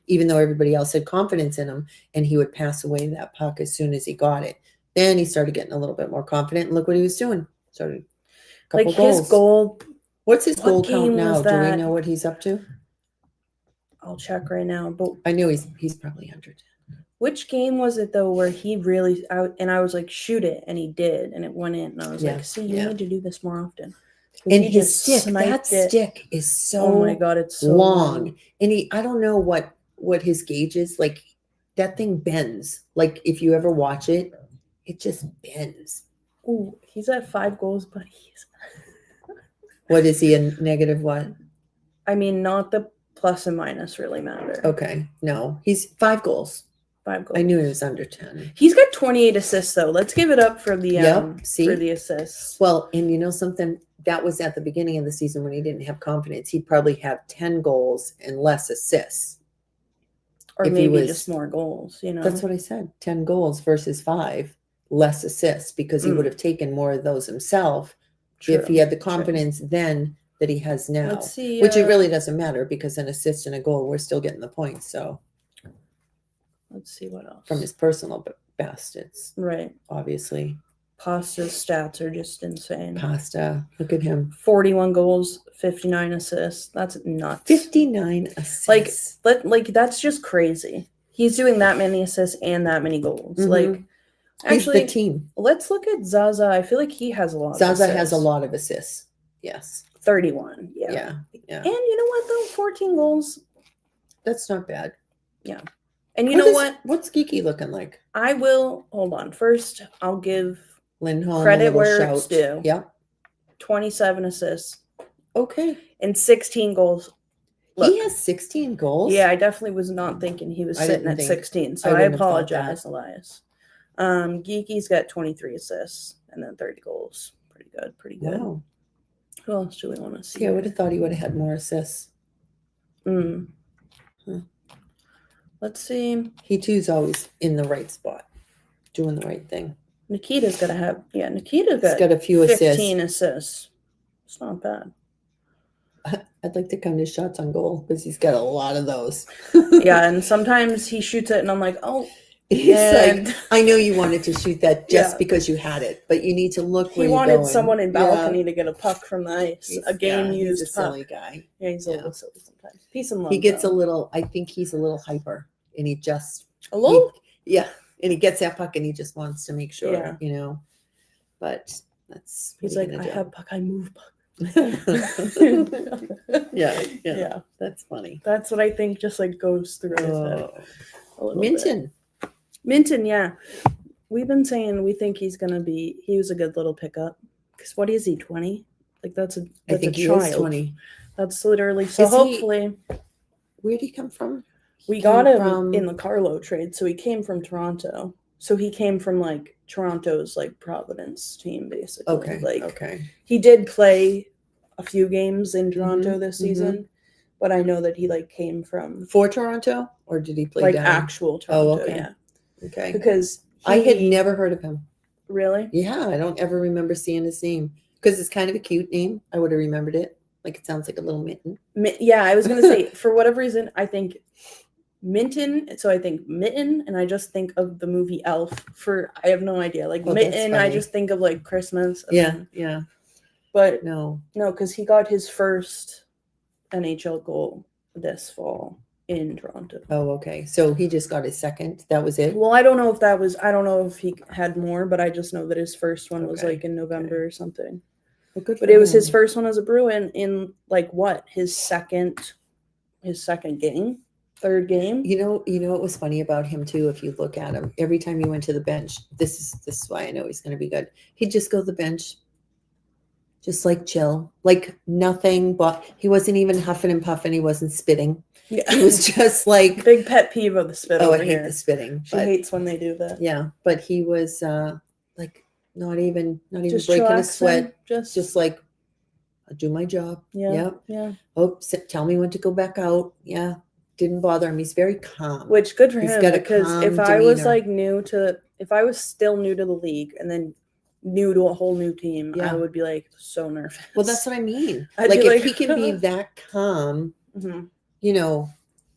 even though everybody else had confidence in him, and he would pass away that puck as soon as he got it. Then he started getting a little bit more confident, and look what he was doing. Started a couple like goals. His goal. What's his goal count now? Do we that? know what he's up to? I'll check right now. But I know he's probably 100. Which game was it though where he really and I was like, shoot it, and he did, and it went in, and I was like, see, you need to do this more often. And He his just stick, sniped that it. stick is so Oh my God, it's so long. And I don't know what his gauge is. Like that thing bends. Like if you ever watch it, it just bends. Ooh, he's at 5 goals, but he's. What is he, a negative what? I mean, not the plus and minus really matter. Okay. No, he's 5 goals. 5 goals. I knew he was under 10. He's got 28 assists though. Let's give it up for the Yep, see? for the assists. Well, and you know something? That was at the beginning of the season when he didn't have confidence. He'd probably have 10 goals and less assists. Or if he maybe was- just more goals, you know. That's what I said. 10 goals versus 5, less assists, because he would have taken more of those himself if he had the confidence then that he has now. Let's see. Which it really doesn't matter because an assist and a goal, we're still getting the points. So let's see what else. from his personal best, it's right. obviously Pasta's stats are just insane. Pasta. Look at him. 41 goals, 59 assists. That's nuts. 59 assists. Like that's just crazy. He's doing that many assists and that many goals. Mhm. Like He's actually the team. let's look at Zaza. I feel like he has a lot. Zaza of has a assists. lot of assists. Yes. 31. Yeah. Yeah. And you know what though? 14 goals. That's not bad. And you know what? What's Geeky looking like? I will hold on. First, I'll give Lindholm, credit a little where shout. it's due. Yep. 27 assists Okay. and 16 goals. He Look, has 16 goals. yeah, I definitely was not thinking he was I sitting didn't at think- 16. So I I wouldn't have thought apologize, Elias. Geeky's got 23 assists and then 30 goals. Pretty good. Pretty good. Wow. Who else do we want to see? Yeah, I would have thought he would have had more assists. Mm. Huh. Let's see. He too's always in the right spot, doing the right thing. Nikita's got to have. Yeah, Nikita's He's got a few 15 assists. assists. It's not bad. I'd like to count his shots on goal because he's got a lot of those. Yeah, and sometimes he shoots it, and I'm like, oh. He's And- like, I know you wanted to shoot that just Yeah. because you had it, but you need to look He where you're wanted going. someone in Yeah. balcony to get a puck from the ice. He's- A game yeah, used he's a puck. silly guy. Yeah, he's a Yeah. little silly sometimes. Peace and love. He gets though. a little, I think he's a little hyper and he just, A little? yeah. And he gets that puck and he just wants to make sure, Yeah. you know, but that's, He's like, I have puck, I move puck. yeah. Yeah. That's funny. That's what I think just like goes through his head. A little bit. Minton, yeah. We've been saying we think he was a good little pickup. Because what is he, 20? Like that's I a think he child. is 20. That's literally, so Is he- hopefully Where'd he come from? we He got came him from- in the Carlo trade. So he came from Toronto. So he came from like Toronto's like Providence team basically. Okay. Like Okay. he did play a few games in Toronto Mhm, this season, but I know that he like came from For Toronto? Or did he play like down? actual Toronto, okay. yeah. Okay. Because I had he- never heard of him. really. Yeah, I don't ever remember seeing his name because it's kind of a cute name. I would have remembered it. Like it sounds like a little mitten. Yeah, I was gonna say for whatever reason I think Minton. So I think Mitten, and I just think of the movie Elf. I have no idea. Like Oh, that's Mitten, I funny. just think of like Christmas. and Yeah, then- yeah. but No. no, because he got his first NHL goal this fall in Toronto. Oh, okay. So he just got his second. That was it. Well, I don't know if he had more, but I just know that his first one was Okay, like in November or something. Well, good But for it was his him. first one as a Bruin in like what? His second game? Third game? You know what was funny about him too? If you look at him, every time he went to the bench, this is why I know he's going to be good. He'd just go to the bench, just like chill, like nothing. But he wasn't even huffing and puffing. He wasn't spitting. Yeah. He was just like, Big pet peeve of the spit oh, over I hate here. the spitting. She hates when they do that. Yeah, but he was like not even Just breaking a chillaxing, sweat. Just Just like I'll do my job. yeah. Yep. Yeah. Oh, tell me when to go back out. Yeah. Didn't bother him. He's very calm. Which good for He's him got a because if calm I was demeanor. like if I was still new to the league and then new to a whole new team, Yeah. I would be like so nervous. Well, that's what I mean. I'd Like be if like- he can be that calm, Mhm. you know,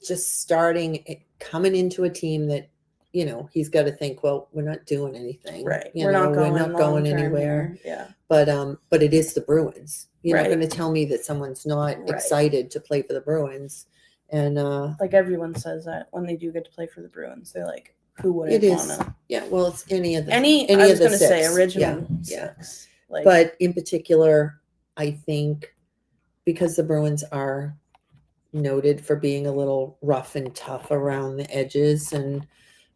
just starting coming into a team that, you know, he's got to think, well, we're not doing anything. Right. You We're know, not going long-term anywhere. here. But it is the Bruins. You're Right. not going to tell me that someone's not Right. excited to play for the Bruins. And Like everyone says that when they do get to play for the Bruins, they're like, who wouldn't it is, wanna? yeah. Well, it's any of the I was of the gonna say six. original Yeah. six. Like But in particular, I think because the Bruins are noted for being a little rough and tough around the edges and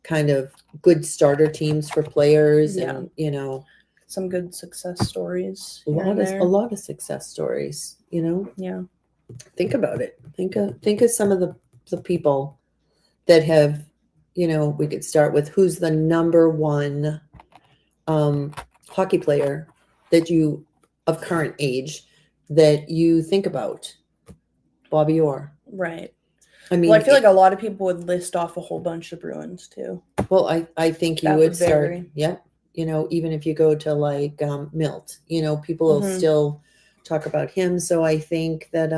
kind of good starter teams for players, Yeah. and you know, Some good success stories a here and there. lot of success stories. You know, Yeah. think about it. Think of some of the people that have, you know, we could start with who's the number one hockey player that you of current age that you think about. Bobby Orr. Right. I mean, Well, I feel like a lot of people would list off a whole bunch of Bruins too. well, I think you That would would start. vary. Yeah, you know, even if you go to like Milt, you know, people will Mhm. still talk about him. So I think that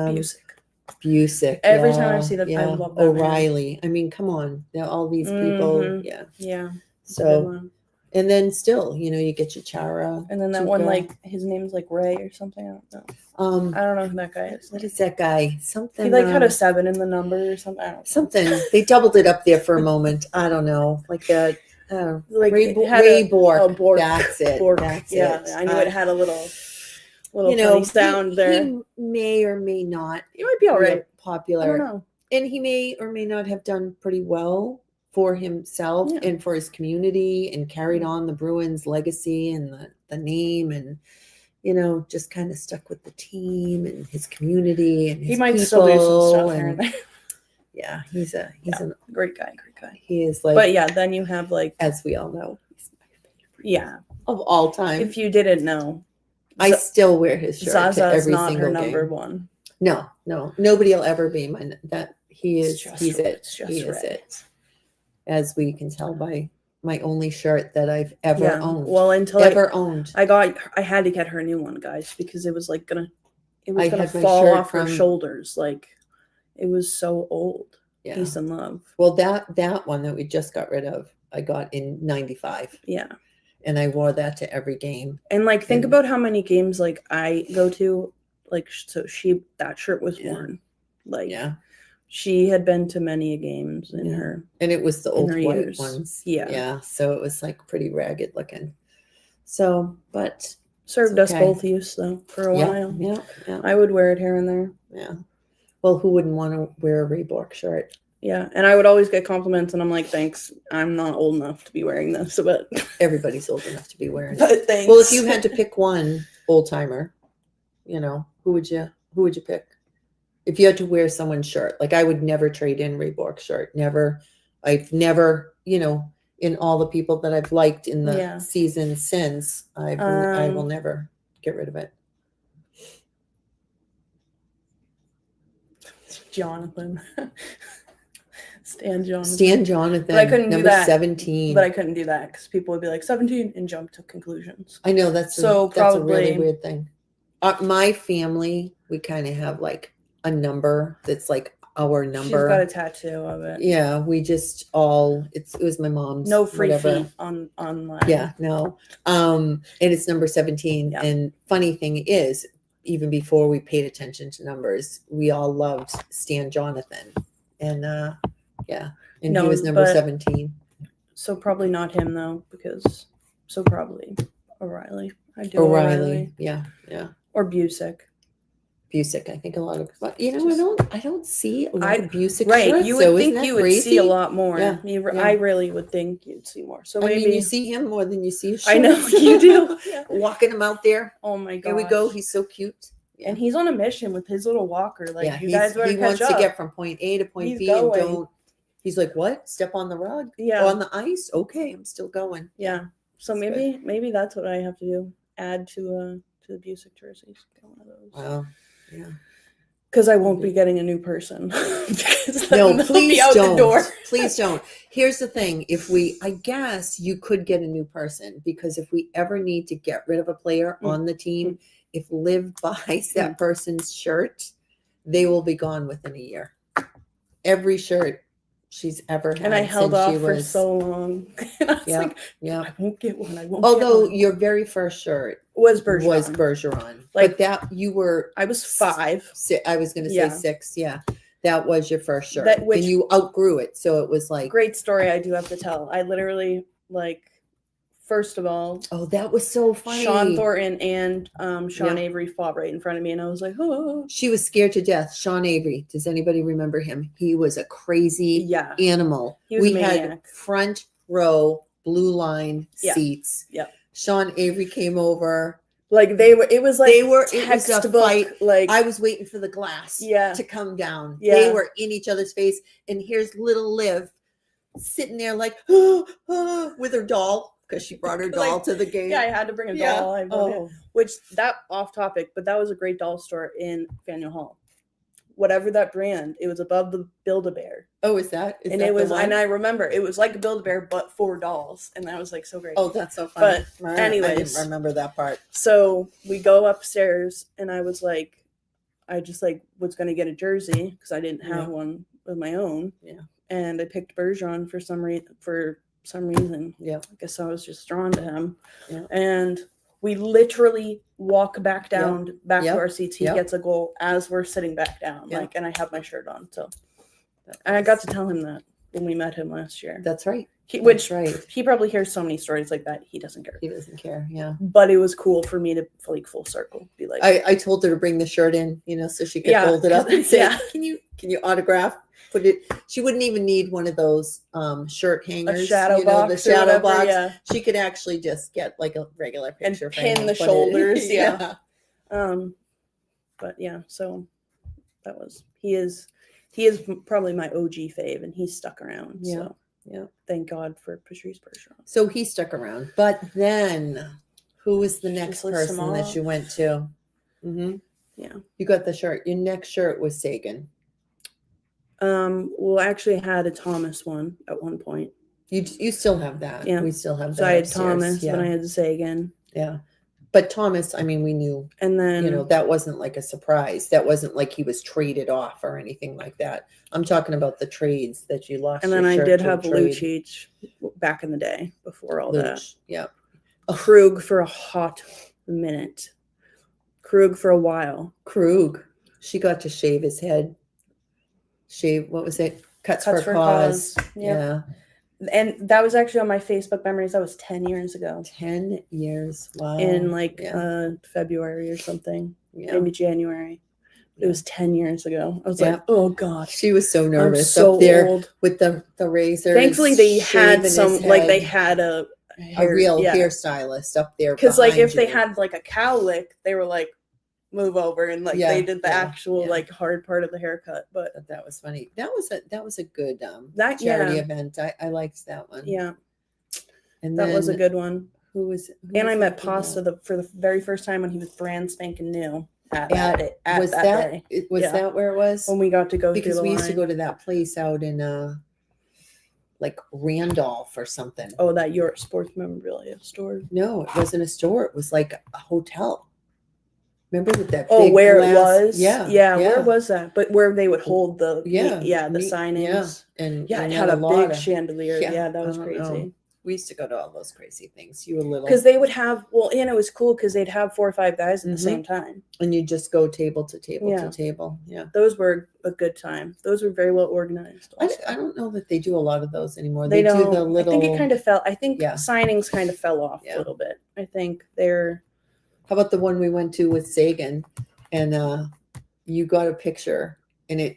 Busick. Every time I see that, I yeah, love that man. O'Reilly. I mean, come on, all these people. Mhm. Yeah. Yeah. So, and then still, you know, you get your Chara. And then that one, like, his name's like Ray or something. I don't know. I don't know who that guy is. What is that guy? Something. He like had a 7 in the number or something. I don't know. Something. They doubled it up there for a moment. I don't know, like that. Like Ray Bork. Bork. That's it. Bork. That's yeah, it. I knew it had a little you know, funny sound there. He may or may not. He might be all right. Popular. I don't know. And he may or may not have done pretty well for himself and for his community, and carried on the Bruins legacy and the name, and you know, just kind of stuck with the team and his community and his he might people, still do some stuff here and there. Yeah, he's a great guy. He is like, but yeah, then you have like, as we all know, he's my favorite. Yeah, of all time. If you didn't know, I still wear his shirt Zaza's to every not single her game. number one. No, nobody will ever be mine. That he is. He's it. He is red. it. As we can tell by my only shirt that I've ever owned. Well, until owned. I had to get her a new one, guys, because it was gonna fall off her shoulders. Like, it was so old. Yeah. Peace and love. Well, that one that we just got rid of, I got in '95. Yeah. And I wore that to every game. And like, think about how many games like I go to. Like, so that shirt was worn. Like, she had been to many games in her, and it was the old white years. ones. Yeah. So it was like pretty ragged looking. So, but served us both use though for a while. Yeah. I would wear it here and there. Yeah. Well, who wouldn't want to wear a Ray Bork shirt? Yeah, and I would always get compliments, and I'm like, thanks. I'm not old enough to be wearing this, but everybody's old enough to be wearing it. But thanks. Well, if you had to pick one old timer, you know, who would you pick? If you had to wear someone's shirt, like I would never trade in Ray Bork's shirt. Never. I've never, you know, in all the people that I've liked in the season since, I will never get rid of it. Jonathan. Stan Jonathan. But I couldn't number do that. 17. But I couldn't do that because people would be like 17 and jump to conclusions. I know that's probably a really weird thing. My family, we kind of have like a number that's like our number. She's got a tattoo of it. Yeah, we just all it was my mom's. No free feet online. Yeah, no. And it's number 17. Yeah. And funny thing is, even before we paid attention to numbers, we all loved Stan Jonathan. And and he was number 17. So probably not him though, probably O'Reilly. O'Reilly. Yeah. Or Busick. I think a lot of, but you know, I don't see a lot of Busick right. shirts. You would think you would see a lot more. Yeah. I really would think you'd see more. So maybe you see him more than you see his shirts. I know you do. Walking him out there. Oh my god. Here we go. He's so cute. Yeah. And he's on a mission with his little walker. Like, you guys better catch up. He wants to get from point A to point B and don't. He's like, what? Step on the rug? Yeah. On the ice? Okay, I'm still going. Yeah. So maybe that's what I have to do. Add to the Busick jerseys. Get one of those. Wow. Yeah. Because I won't be getting a new person. No, please don't. Please don't. Here's the thing. I guess you could get a new person, because if we ever need to get rid of a player on the team, if Liv buys that person's shirt, they will be gone within a year. Every shirt she's ever had. And I held off for so long. And I was like, I won't get one. Although your very first shirt was Bergeron. Like that, I was 5. I was going to say 6. Yeah. That was your first shirt. And you outgrew it. So it was like. Great story I do have to tell. I literally, like, first of all, Oh, that was so funny. Sean Thornton and Sean Yeah. Avery fought right in front of me, and I was like, oh. She was scared to death. Sean Avery. Does anybody remember him? He was a crazy Yeah. animal. He was a We had maniac. front row blue line Yeah. seats. Yep. Sean Avery came over. Like it was like It was a textbook, fight. like I was waiting for the glass Yeah. to come down. Yeah. They were in each other's face. And here's little Liv sitting there like with her doll, because she brought her doll to the game. yeah, I had to bring a doll. I brought it. Oh. Which that off topic, but that was a great doll store in Faneuil Hall. Whatever that brand, it was above the Build-A-Bear. Oh, is that? And it was, and I remember it was like a Build-A-Bear, but for dolls, and that was like so great. Oh, that's so funny. But anyways, I didn't remember that part. So we go upstairs, and I was like, I just like was gonna get a jersey because I didn't have one of my own. Yeah. And I picked Bergeron for some reason. Yeah. I guess I was just drawn to him. Yeah. And we literally walk back down to our seats. He gets a goal as we're sitting back down. Yeah. Like, and I have my shirt on. So and I got to tell him that when we met him last year. That's right. Which he probably hears so many stories like that. He doesn't care. He doesn't care. Yeah. But it was cool for me to like full circle. Be like, I told her to bring the shirt in, so she could hold it up and say, can you autograph? Put it. She wouldn't even need one of those shirt hangers. A shadow box. The shadow box. Yeah. She could actually just get like a regular picture and frame pin the shoulders. Yeah. But yeah, so that was he is probably my OG fave, and he's stuck around. Yeah. So yeah, thank God for Patrice Bergeron. So he stuck around. But then, who was the next person Samara. that you went to? Mm-hmm. Yeah, you got the shirt. Your next shirt was Sagan. Well, I actually had a Thomas one at one point. You still have that. Yeah, we still have that. So I had upstairs. Thomas, then I had the Sagan. Yeah, but Thomas, I mean, we knew, and then that wasn't like a surprise. That wasn't like he was traded off or anything like that. I'm talking about the trades that you lost. And then I did have Lucic back in the day before all that. Yeah, Krug for a hot minute. Krug for a while. Krug, she got to shave his head. What was it? Cuts for cause. Yeah. And that was actually on my Facebook memories. That was 10 years ago. 10 years. Wow. In February or something. Yeah. Maybe January. It was 10 years ago. I was like, oh God. She was so nervous so up there old. With the razor. Thankfully they had they had a real hairstylist up there. Because like if they had like a cowlick, they were like, move over, and like they did the actual like hard part of the haircut. But that was funny. That was a good charity event. I liked that one. Yeah, and that was a good one. And I met Pasta for the very first time when he was brand spanking new. Was that where it was? When we got to go because we used to go to that place out in like Randolph or something. Oh, that your sports memorabilia store? No, it wasn't a store. It was like a hotel. Remember with that? Oh, big where glass? It was? Yeah. Where was that? But where they would hold the the signings. Yeah. And it had a big chandelier. Yeah, that was crazy. Know. We used to go to all those crazy things. You were little. Because they would have, and it was cool because they'd have 4 or 5 guys at the same time. And you just go table to table to table. Yeah. Those were a good time. Those were very well organized. I don't know that they do a lot of those anymore. They do the little. I think it kind of fell. I think signings kind of fell off a little bit. I think they're. How about the one we went to with Sagan? And you got a picture, and it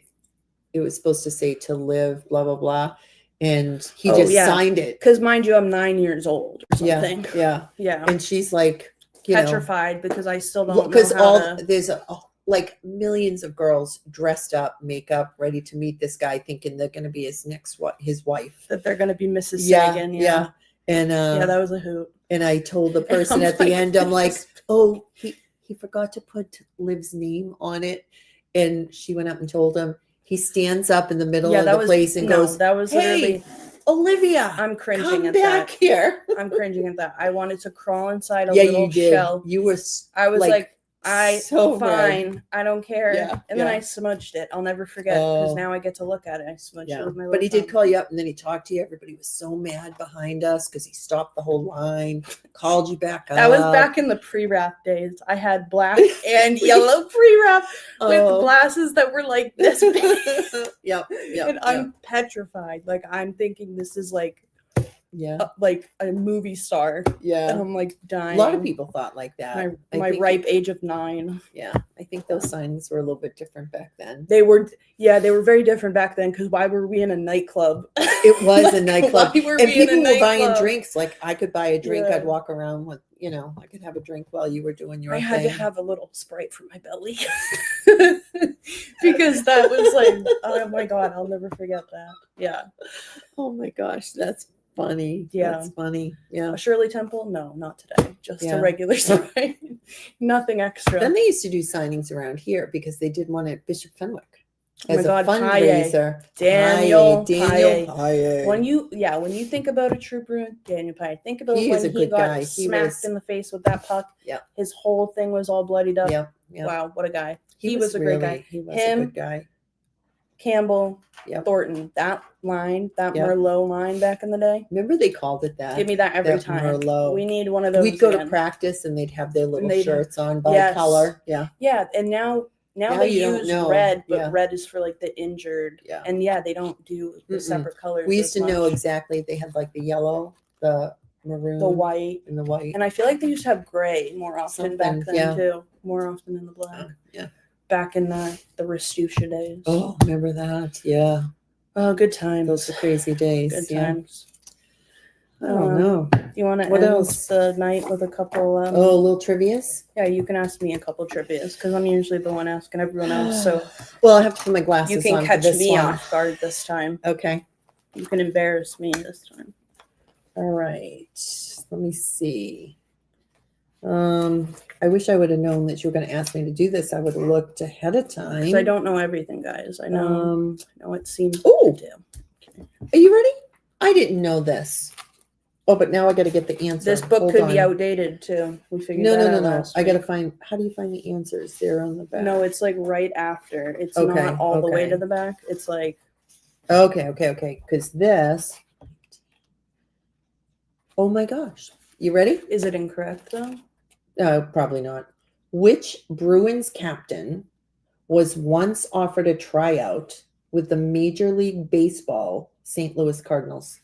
was supposed to say to live, blah blah blah, and he just signed it. Because mind you, I'm 9 years old or something. Yeah. And she's like petrified because I still don't know there's like millions of girls dressed up, makeup, ready to meet this guy, thinking they're going to be his wife. That they're going to be Mrs. Sagan. Yeah. And that was a hoot. And I told the person at the end, I'm like, oh, he forgot to put Liv's name on it. And she went up and told him. He stands up in the middle of the place and goes, that was hey, Olivia, I'm cringing come at back that. Here. I'm cringing at that. I wanted to crawl inside a little shell. You were. I was like so fine. red. I don't care. And then I smudged it. I'll never forget because now I get to look at it. I smudged it with my. But he did call you up, and then he talked to you. Everybody was so mad behind us because he stopped the whole line, called you back up. That was back in the pre-wrap days. I had black and yellow pre-wrap with glasses that were like this big. Yep. And I'm petrified. Like I'm thinking this is like Yeah. like a movie star. And Yeah. I'm like A dying. lot of people thought like that. My ripe age of 9. Yeah. I think those signings were a little bit different back then. They were very different back then, because why were we in a nightclub? It was a nightclub. Why were And we in a people were buying nightclub? drinks. Like I could buy a drink. Yeah. I'd walk around with, I could have a drink while you were doing your I thing. had to have a little Sprite for my belly. Because that was like, oh my God, I'll never forget that. Yeah. Oh my gosh, that's funny. Yeah. That's funny. Yeah. A Shirley Temple? No, not today. Just Yeah. a regular Sprite. Nothing extra. Then they used to do signings around here because they did one at Bishop Fenwick Oh my as God, a fundraiser. Daniel Paye. When you think about a trooper, Daniel Paye, think about He is when a he good got guy. He smacked was- in the face with that puck. Yeah. His whole thing was all bloodied up. Yep. Yep. Wow, what a guy. He was a great guy. He was Him, a good guy. Campbell, Yep. Thornton, that line, that Yep. Merlot line back in the day. Remember they called it that? Give me that every that time. Merlot. We need one of those. We'd go to again. practice and they'd have their little they'd- shirts on by Yes. color. Yeah. Yeah, and now Now they you don't use know. red, but Yeah. red is for like the injured. Yeah. And yeah, they don't do the Mm-mm. separate colors. We used as to know much. exactly. They had like the yellow, the maroon, The white. and the white. And I feel like they used to have gray more often back Something, then yeah. too. More often than the black. Yeah. Back in the Restucia days. Oh, remember that? Yeah. Oh, good times. Those are crazy days. Good yeah. times. I don't know. You want to What end else? the night with a couple? Oh, a little trivias? Yeah, you can ask me a couple trivias because I'm usually the one asking everyone else. So Well, I have to put my glasses you can on catch for this me one. off guard this time. Okay. You can embarrass me this time. All right. Let me see. I wish I would have known that you were going to ask me to do this. I would have looked ahead of time. 'Cause I don't know everything, guys. I know. I know it seems. Oh. to do. Are you ready? I didn't know this. Oh, but now I got to get the answer. This book Hold could be on. outdated too. We figured No, that no, no, out no. last I got to week. find. How do you find the answers? They're on the back. No, it's like right after. It's Okay, not all the way okay. to the back. It's like Okay. Because this. Oh my gosh. You ready? is it incorrect though? No, probably not. Which Bruins captain was once offered a tryout with the Major League Baseball St. Louis Cardinals?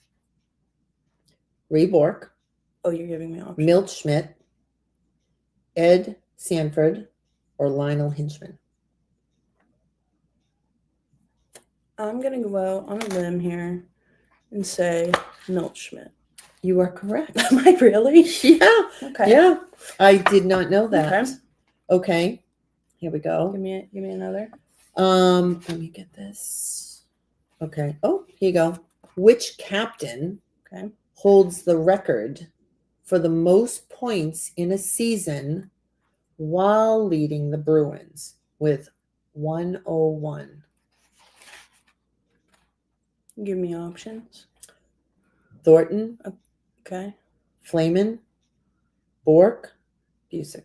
Ray Bork, Oh, you're giving me options. Milt Schmidt, Ed Sanford, or Lionel Hinchman? I'm gonna go out on a limb here and say Milt Schmidt. You are correct. Am I really? Yeah. Okay. Yeah. I did not know that. Okay. Okay. Here we Give go. me another. Let me get this. Okay. Oh, here you go. Which captain Okay. holds the record for the most points in a season while leading the Bruins with 101? Give me options. Thornton, Okay. Flamin, Bork, Busick.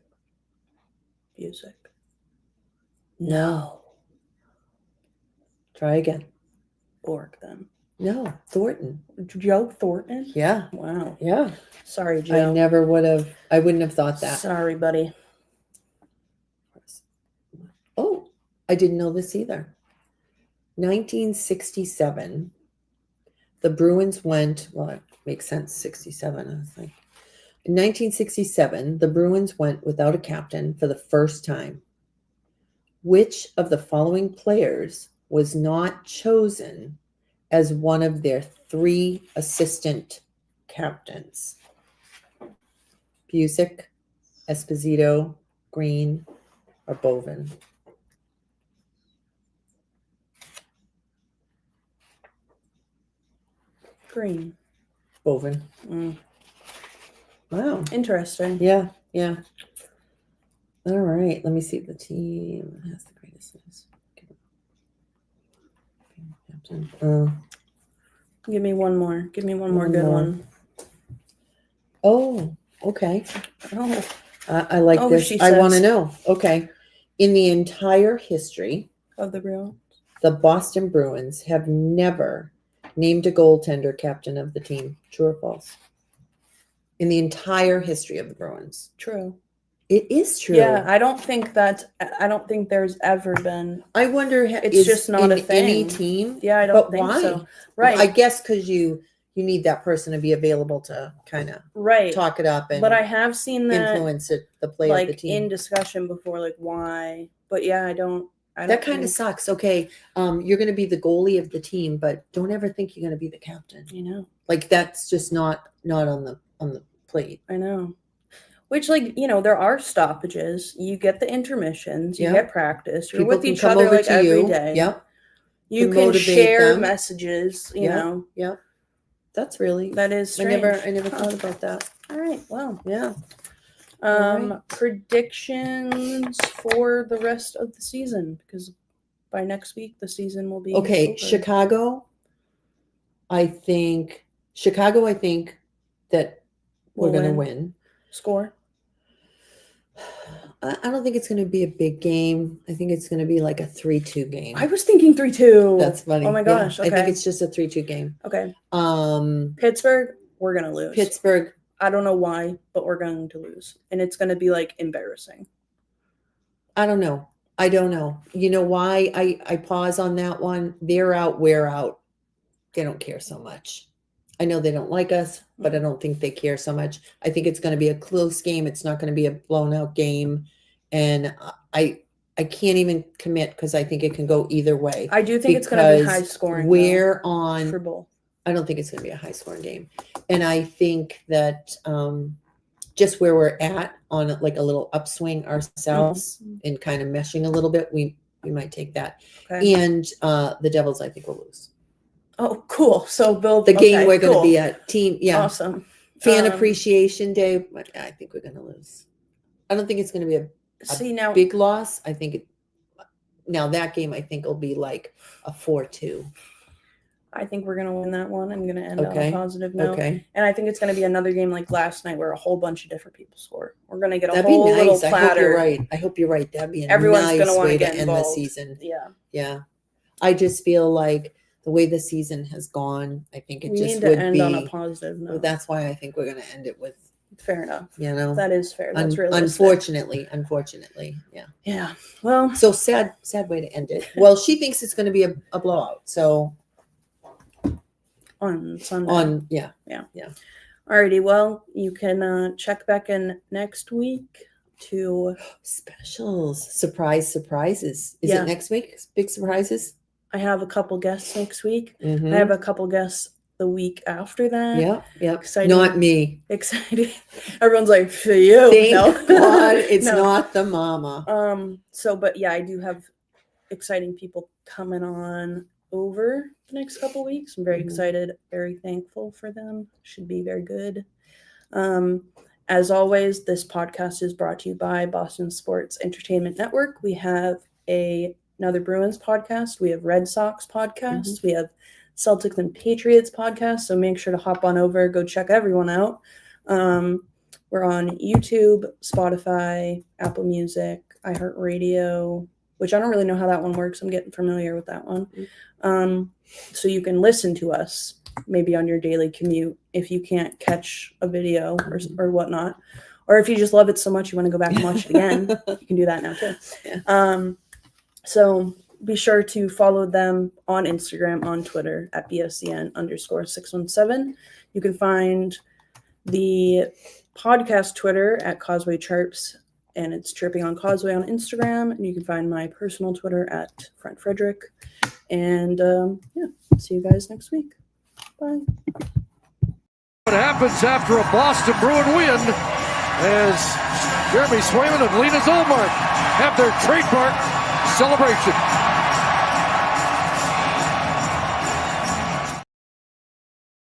Music. No. Try again. Bork then. No, Thornton. Joe Thornton? Yeah. Wow. Yeah. Sorry, Joe. I wouldn't have thought that. Sorry, buddy. Oh, I didn't know this either. 1967, the Bruins went, well, it makes sense, 67, I was like. In 1967, the Bruins went without a captain for the first time. Which of the following players was not chosen as one of their 3 assistant captains? Busick, Esposito, Green, or Bovin? Green. Bovin. Mm. Wow. Interesting. Yeah, yeah. All right. Let me see the team that has the greatest news. Captain. Give me one more. Give me one more One good more. one. Oh, okay. Oh, I like Oh, this. she I want to says. know. Okay. In the entire history, of the Bruins. the Boston Bruins have never named a goaltender captain of the team. True or false? In the entire history of the Bruins. True. It is true. Yeah, I don't think there's ever been. I wonder It's is just not in a thing. any team. Yeah, I don't But think why? so. Right. I guess because you you need that person to be available to kind of right talk it up and but I have seen that influence the play like of the team in discussion before, like why. But yeah, I don't that kind of sucks. Okay, you're going to be the goalie of the team, but don't ever think you're going to be the captain. You know, like that's just not on the plate. I know. Which, like, you know, there are stoppages. You get the intermissions. You Yeah. get practice. You're People with can each come other over like to every you. day. Yep. You To can motivate share them. messages. You know, Yep. That's really that is strange. I never thought about that. All right. Well, Yeah. Right. Predictions for the rest of the season, because by next week the season will be Okay. over. Chicago. I think that we're going to win. Score. I don't think it's going to be a big game. I think it's going to be like a 3-2 game. I was thinking 3-2. That's funny. Oh my gosh. Yeah, Okay. I think it's just a 3-2 game. Okay. Pittsburgh, we're going to lose. Pittsburgh. I don't know why, but we're going to lose. And it's going to be like embarrassing. I don't know. You know why I pause on that one? They're out, we're out. They don't care so much. I know they don't like us, but I don't think they care so much. I think it's going to be a close game. It's not going to be a blown out game. And I can't even commit because I think it can go either way. I do think it's going to be high scoring. For both. I don't think it's going to be a high scoring game. And I think that just where we're at on like a little upswing ourselves and kind of meshing a little bit, we might take that. Okay. And the Devils, I think, will lose. Oh, cool. So the game we're going to be at team. Yeah. Awesome. Fan appreciation day. I think we're going to lose. I don't think it's going to be a big loss. I think that game, I think will be like a 4-2. I think we're going to win that one. I'm going to end on a positive note. Okay. And I think it's going to be another game like last night where a whole bunch of different people score. We're going to get a whole little platter. I hope you're right. That'd be a Everyone's nice going way to end involved. the season. Yeah. Yeah. I just feel like the way the season has gone, I think it we just need to would end be on a positive note. Well, that's why I think we're going to end it with. Fair enough. You know, that is fair. That's realistic. Unfortunately, yeah. Yeah. Well, so sad way to end it. Well, she thinks it's going to be a blowout. So on Sunday. Yeah. Alrighty. Well, you can check back in next week to specials, surprises. Is it next week? Big surprises. I have a couple guests next week. I have a couple guests the week after that. Yeah. Exciting. Not me. Exciting. Everyone's like, for you. Thank God it's not the mama. But yeah, I do have exciting people coming on over the next couple weeks. I'm very excited, very thankful for them. Should be very good. As always, this podcast is brought to you by Boston Sports Entertainment Network. We have another Bruins podcast. We have Red Sox podcast. We have Celtics and Patriots podcast. So make sure to hop on over, go check everyone out. We're on YouTube, Spotify, Apple Music, iHeartRadio, which I don't really know how that one works. I'm getting familiar with that one. So you can listen to us maybe on your daily commute if you can't catch a video or whatnot. Or if you just love it so much you want to go back and watch it again, you can do that now too. Yeah. So be sure to follow them on Instagram, on Twitter at BSCN_617. You can find the podcast Twitter at Causeway Chirps, and it's Chirping on Causeway on Instagram. And you can find my personal Twitter at Front Frederick. And see you guys next week. Bye. What happens after a Boston Bruin win as Jeremy Swayman and Lena Zolmark have their trademark celebration.